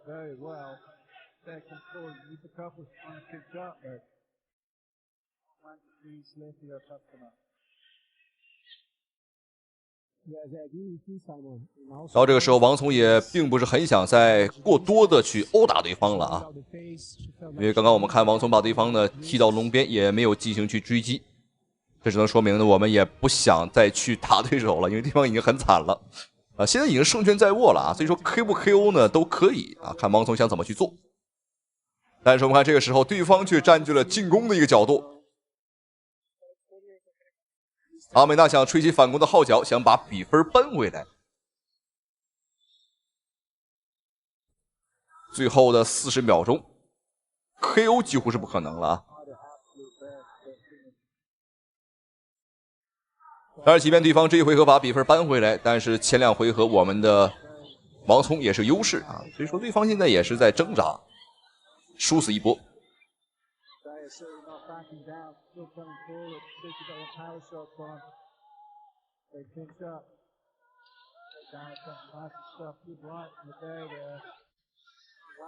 [SPEAKER 6] Very well. Back and forth. With a couple of times picked up, but one piece left your customer.
[SPEAKER 3] 到这个时候，王聪也并不是很想再过多的去殴打对方了啊，因为刚刚我们看王聪把对方呢踢到笼边，也没有进行去追击，这只能说明呢我们也不想再去打对手了，因为对方已经很惨了。现在已经胜券在握了啊，所以说 K 不 KO 呢都可以啊，看王聪想怎么去做。但是我们看这个时候，对方却占据了进攻的一个角度。阿美娜想吹起反攻的号角，想把比分扳回来。最后的40秒钟 ，KO 几乎是不可能了啊！当然，即便对方这一回合把比分扳回来，但是前2回合我们的王聪也是优势啊，所以说对方现在也是在挣扎，殊死一搏。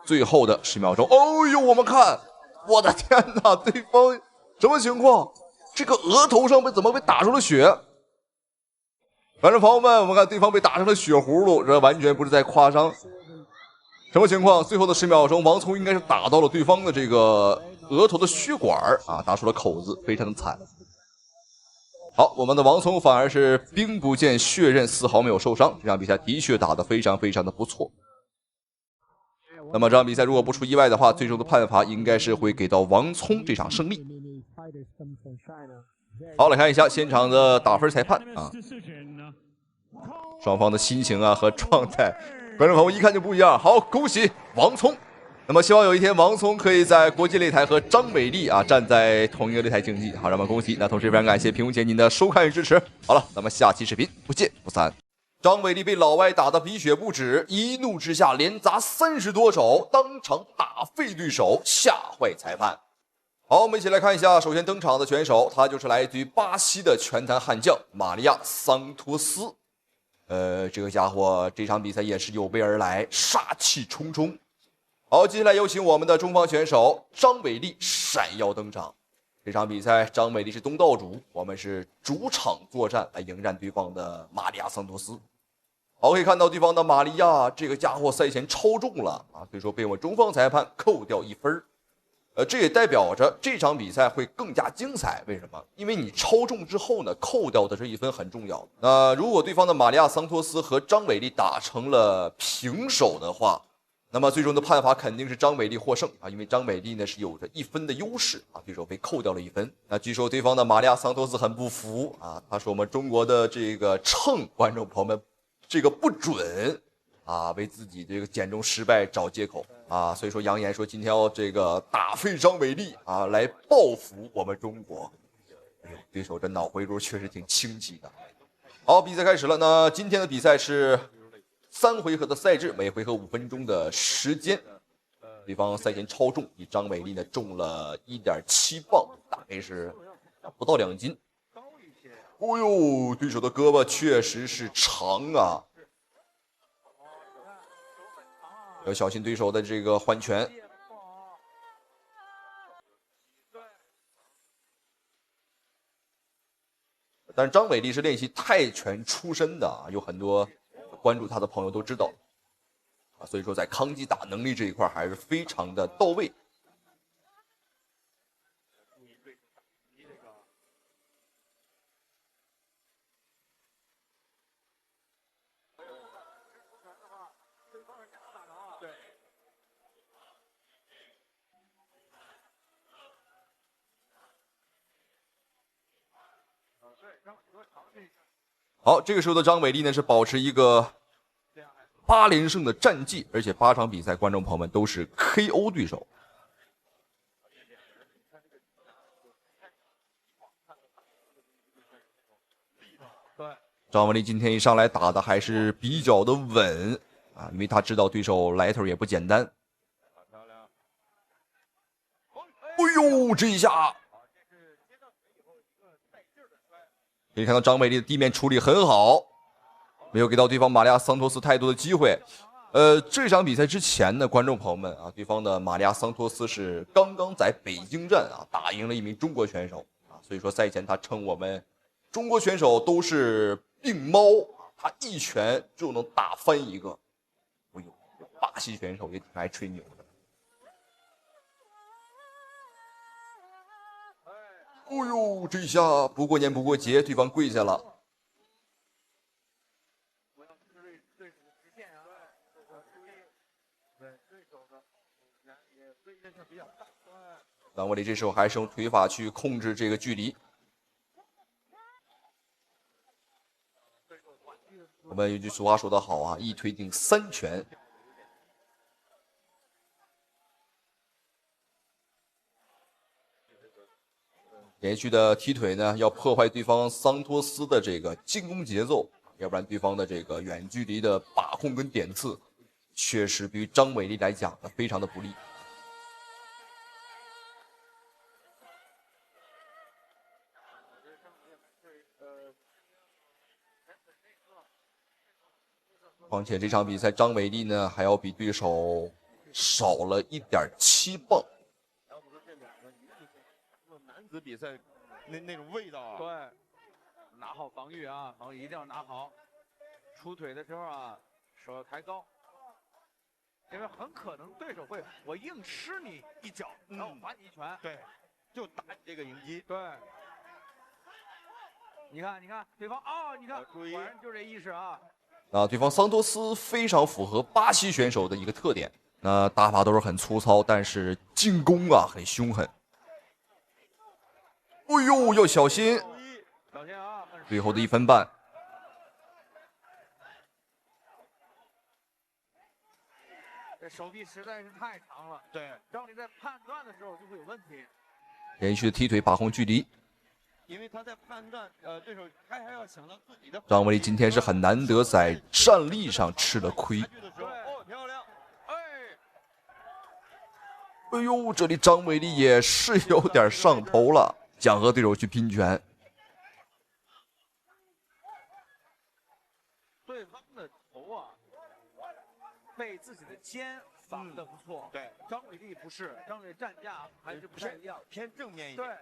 [SPEAKER 3] 最后的10秒钟，哦呦，我们看，我的天哪，对方什么情况？这个额头上怎么被打出了血？反正朋友们，我们看对方被打成了血葫芦，这完全不是在夸张。什么情况？最后的10秒钟，王聪应该是打到了对方的这个额头的血管啊，打出了口子，非常的惨。好，我们的王聪反而是兵不见血刃，丝毫没有受伤。这场比赛的确打得非常的不错。那么这场比赛如果不出意外的话，最终的判罚应该是会给到王聪这场胜利。好，来看一下现场的打分裁判啊，双方的心情啊和状态，观众朋友一看就不一样。好，恭喜王聪。那么希望有一天王聪可以在国际擂台和张伟丽啊站在同一个擂台竞技。好，让我们恭喜。那同时非常感谢屏幕前您的收看与支持。好了，咱们下期视频不见不散。张伟丽被老外打得鼻血不止，一怒之下连砸30多手，当场打废对手，吓坏裁判。好，我们一起来看一下，首先登场的选手，他就是来自于巴西的拳坛悍将玛利亚·桑托斯。这个家伙这场比赛也是有备而来，杀气冲冲。好，接下来有请我们的中方选手张伟丽闪耀登场。这场比赛张伟丽是东道主，我们是主场作战来迎战对方的玛利亚·桑托斯。好，可以看到对方的玛利亚这个家伙赛前超重了啊，所以说被我们中方裁判扣掉1分。这也代表着这场比赛会更加精彩。为什么？因为你超重之后呢，扣掉的这1分很重要。那如果对方的玛利亚·桑托斯和张伟丽打成了平手的话，那么最终的判罚肯定是张伟丽获胜啊，因为张伟丽呢是有着1分的优势啊，对手被扣掉了1分。那据说对方的玛利亚·桑托斯很不服啊，他说我们中国的这个秤，观众朋友们，这个不准啊，为自己这个减重失败找借口啊，所以说扬言说今天要这个打废张伟丽啊，来报复我们中国。哎呦，对手这脑回路确实挺清晰的。好，比赛开始了。那今天的比赛是3回合的赛制，每回合5分钟的时间。对方赛前超重，比张伟丽呢重了1.7磅，大概是不到2斤。哦呦，对手的胳膊确实是长啊。要小心对手的这个换拳。但是张伟丽是练习泰拳出身的啊，有很多关注他的朋友都知道啊，所以说在抗击打能力这一块还是非常的到位。好，这个时候的张伟丽呢是保持一个8连胜的战绩，而且8场比赛，观众朋友们都是 KO 对手。张伟丽今天一上来打的还是比较的稳啊，因为他知道对手来头也不简单。哎呦，这一下！可以看到张伟丽的地面处理很好，没有给到对方玛利亚·桑托斯太多的机会。这场比赛之前呢，观众朋友们啊，对方的玛利亚·桑托斯是刚刚在北京站啊打赢了一名中国选手啊，所以说赛前他称我们中国选手都是病猫，他一拳就能打翻一个。哎呦，巴西选手也挺爱吹牛的。哎呦，这一下不过年不过节，对方跪下了。张伟丽这时候还是用腿法去控制这个距离。们有句俗话说得好啊，一推定3拳。连续的踢腿呢，要破坏对方桑托斯的这个进攻节奏，要不然对方的这个远距离的把控跟点刺，确实对于张伟丽来讲呢，非常的不利。况且这场比赛，张伟丽呢还要比对手少了1.7磅。
[SPEAKER 5] 男子比赛那种味道啊。
[SPEAKER 6] 对，拿好防御啊，防御一定要拿好。出腿的时候啊，手要抬高，因为很可能对手会我硬吃你一脚，然后我罚你一拳。
[SPEAKER 5] 对，就打你这个迎击。
[SPEAKER 6] 对。你看，对方哦，你看，
[SPEAKER 5] 注意，
[SPEAKER 6] 果然就这意识啊。
[SPEAKER 3] 对方桑托斯非常符合巴西选手的一个特点，打法都是很粗糙，但是进攻啊很凶狠。哎呦，要小心！
[SPEAKER 6] 小心啊！
[SPEAKER 3] 最后的1分半。
[SPEAKER 6] 这手臂实在是太长了。
[SPEAKER 5] 对，
[SPEAKER 6] 当你在判断的时候就会有问题。
[SPEAKER 3] 连续的踢腿把控距离。
[SPEAKER 5] 因为他在判断，对手他还要想到自己的。
[SPEAKER 3] 张伟丽今天是很难得在战力上吃了亏。
[SPEAKER 5] 哦，漂亮！
[SPEAKER 3] 哎呦，这里张伟丽也是有点上头了，想和对手去拼拳。
[SPEAKER 6] 对方的头啊，被自己的肩防得不错。
[SPEAKER 5] 对，
[SPEAKER 6] 张伟丽不是，张伟站架还是不太一样，
[SPEAKER 5] 偏正面一点。
[SPEAKER 6] 对。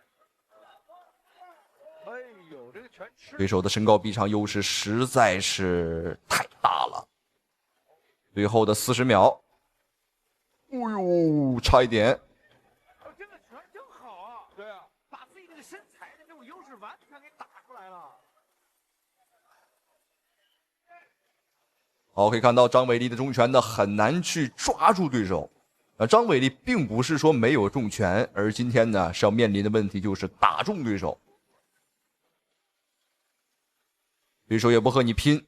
[SPEAKER 6] 哎呦，这个全吃！
[SPEAKER 3] 对手的身高臂长优势实在是太大了。最后的40秒，哎呦，差一点。
[SPEAKER 6] 这个拳真好啊！
[SPEAKER 5] 对啊，
[SPEAKER 6] 把自己这个身材的这种优势完全给打出来了。
[SPEAKER 3] 好，可以看到张伟丽的重拳呢很难去抓住对手。张伟丽并不是说没有重拳，而今天呢是要面临的问题就是打中对手。对手也不和你拼，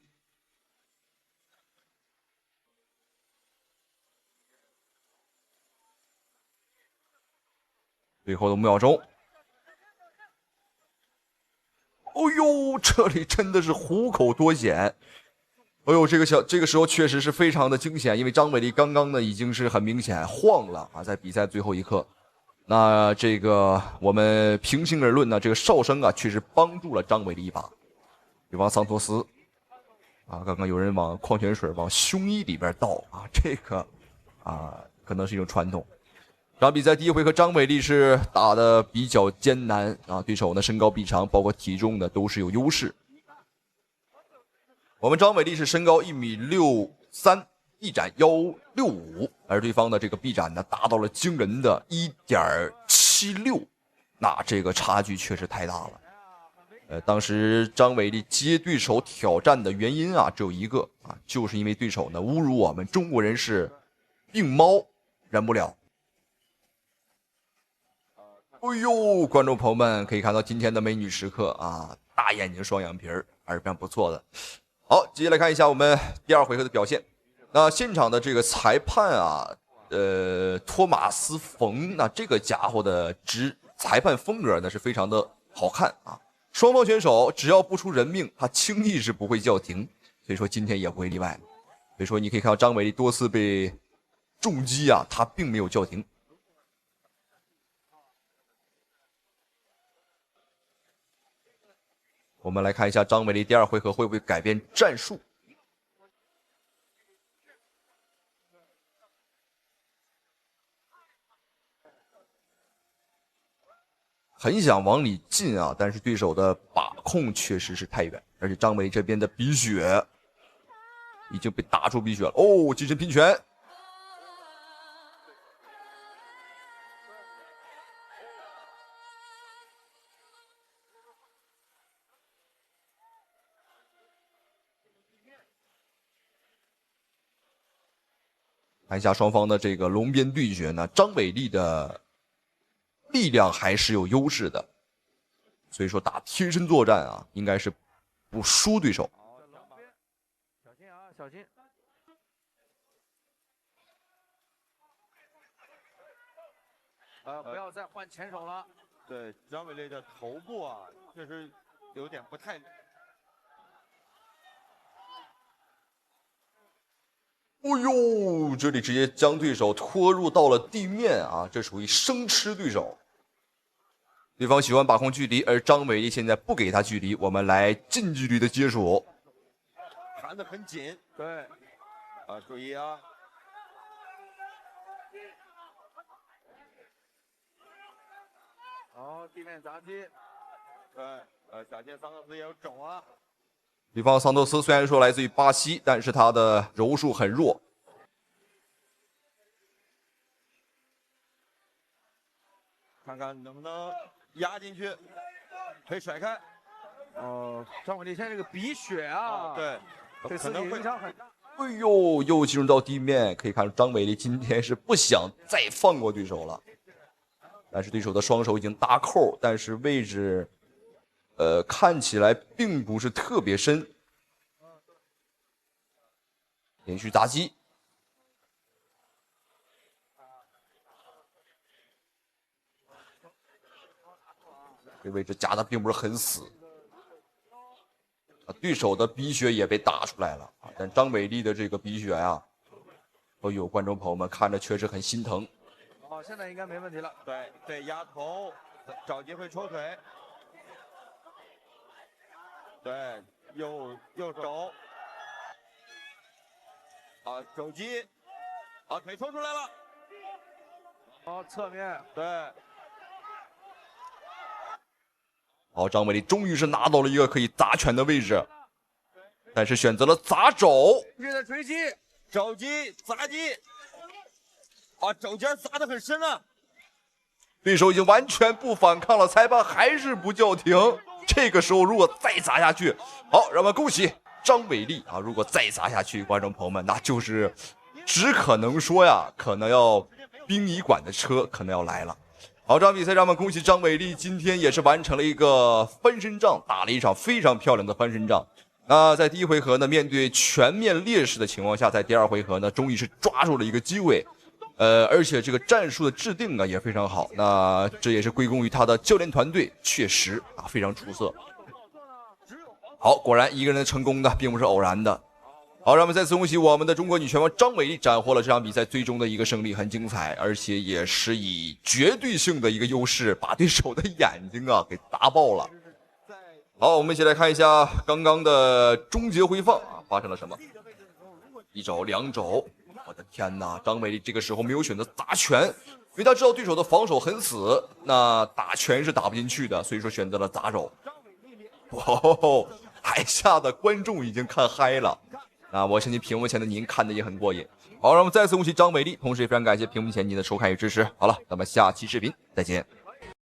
[SPEAKER 3] 最后的5秒钟。哦呦，这里真的是虎口夺险。哎呦，这个时候确实是非常的惊险，因为张伟丽刚刚呢已经是很明显晃了啊，在比赛最后一刻。那这个我们平心而论呢，这个哨声啊确实帮助了张伟丽一把。对方桑托斯啊，刚刚有人往矿泉水往胸衣里边倒啊，这个啊可能是一种传统。这场比赛第一回合，张伟丽是打的比较艰难啊，对手呢身高臂长，包括体重呢都是有优势。我们张伟丽是身高1.63米，臂展165，而对方的这个臂展呢达到了惊人的1.76，那这个差距确实太大了。当时张伟丽接对手挑战的原因啊，只有一个啊，就是因为对手呢侮辱我们中国人是病猫，忍不了。哎呦，观众朋友们可以看到今天的美女时刻啊，大眼睛双眼皮儿，还是非常不错的。好，接下来看一下我们第2回合的表现。那现场的这个裁判啊，托马斯冯，那这个家伙的裁判风格呢是非常的好看啊。双方选手只要不出人命，他轻易是不会叫停，所以说今天也不会例外。所以说你可以看到张伟丽多次被重击啊，他并没有叫停。我们来看一下张伟丽第2回合会不会改变战术。很想往里进啊，但是对手的把控确实是太远，而且张伟这边的鼻血已经被打出鼻血了。哦，近身拼拳，看一下双方的这个龙边对决呢，张伟丽的力量还是有优势的，所以说打贴身作战啊，应该是不输对手。
[SPEAKER 2] 小心。不要再换前手了。
[SPEAKER 5] 对，张伟丽的头部啊，确实有点不太。
[SPEAKER 3] 哦呦，这里直接将对手拖入到了地面啊，这属于生吃对手。对方喜欢把控距离，而张伟丽现在不给他距离，我们来近距离的接触。
[SPEAKER 5] 弹得很紧，
[SPEAKER 2] 对，
[SPEAKER 5] 注意啊。
[SPEAKER 2] 好，地面砸击。
[SPEAKER 5] 对，小剑桑托斯也有种啊。
[SPEAKER 3] 对方桑托斯虽然说来自于巴西，但是他的柔术很弱。
[SPEAKER 5] 看看能不能压进去，腿甩开。
[SPEAKER 2] 张伟丽现在这个鼻血啊，
[SPEAKER 5] 对，
[SPEAKER 2] 对自己影响很大。
[SPEAKER 3] 哎呦，又进入到地面，可以看出张伟丽今天是不想再放过对手了。但是对手的双手已经搭扣，但是位置，看起来并不是特别深。连续砸击，这位置夹的并不是很死。对手的鼻血也被打出来了啊！但张伟丽的这个鼻血啊，哎呦，观众朋友们看着确实很心疼。
[SPEAKER 2] 现在应该没问题了。
[SPEAKER 5] 对，压头，找机会抽腿。对，右肘。肘击。腿抽出来了。
[SPEAKER 2] 好，侧面。
[SPEAKER 5] 对。
[SPEAKER 3] 好，张伟丽终于是拿到了一个可以砸拳的位置，但是选择了砸肘。
[SPEAKER 2] 现在锤击、
[SPEAKER 5] 肘击、砸击。肘尖砸得很深啊！
[SPEAKER 3] 对手已经完全不反抗了，裁判还是不叫停。这个时候如果再砸下去，好，让我们恭喜张伟丽啊！如果再砸下去，观众朋友们，那就是只可能说呀，可能要殡仪馆的车可能要来了。好，这场比赛让我们恭喜张伟丽，今天也是完成了一个翻身仗，打了一场非常漂亮的翻身仗。那在第一回合呢，面对全面劣势的情况下，在第二回合呢，终于是抓住了一个机会。而且这个战术的制定啊也非常好，那这也是归功于他的教练团队，确实啊非常出色。好，果然一个人的成功呢并不是偶然的。好，让我们再次恭喜我们的中国女拳王张伟丽斩获了这场比赛最终的一个胜利，很精彩，而且也是以绝对性的一个优势把对手的眼睛啊给打爆了。好，我们一起来看一下刚刚的终结回放啊发生了什么，一肘两肘。我的天哪，张伟丽这个时候没有选择砸拳，因为他知道对手的防守很死，那打拳是打不进去的，所以说选择了砸肘。哦，台下的观众已经看嗨了，那我相信屏幕前的您看的也很过瘾。好，让我们再次恭喜张伟丽，同时也非常感谢屏幕前您的收看与支持。好了，咱们下期视频再见。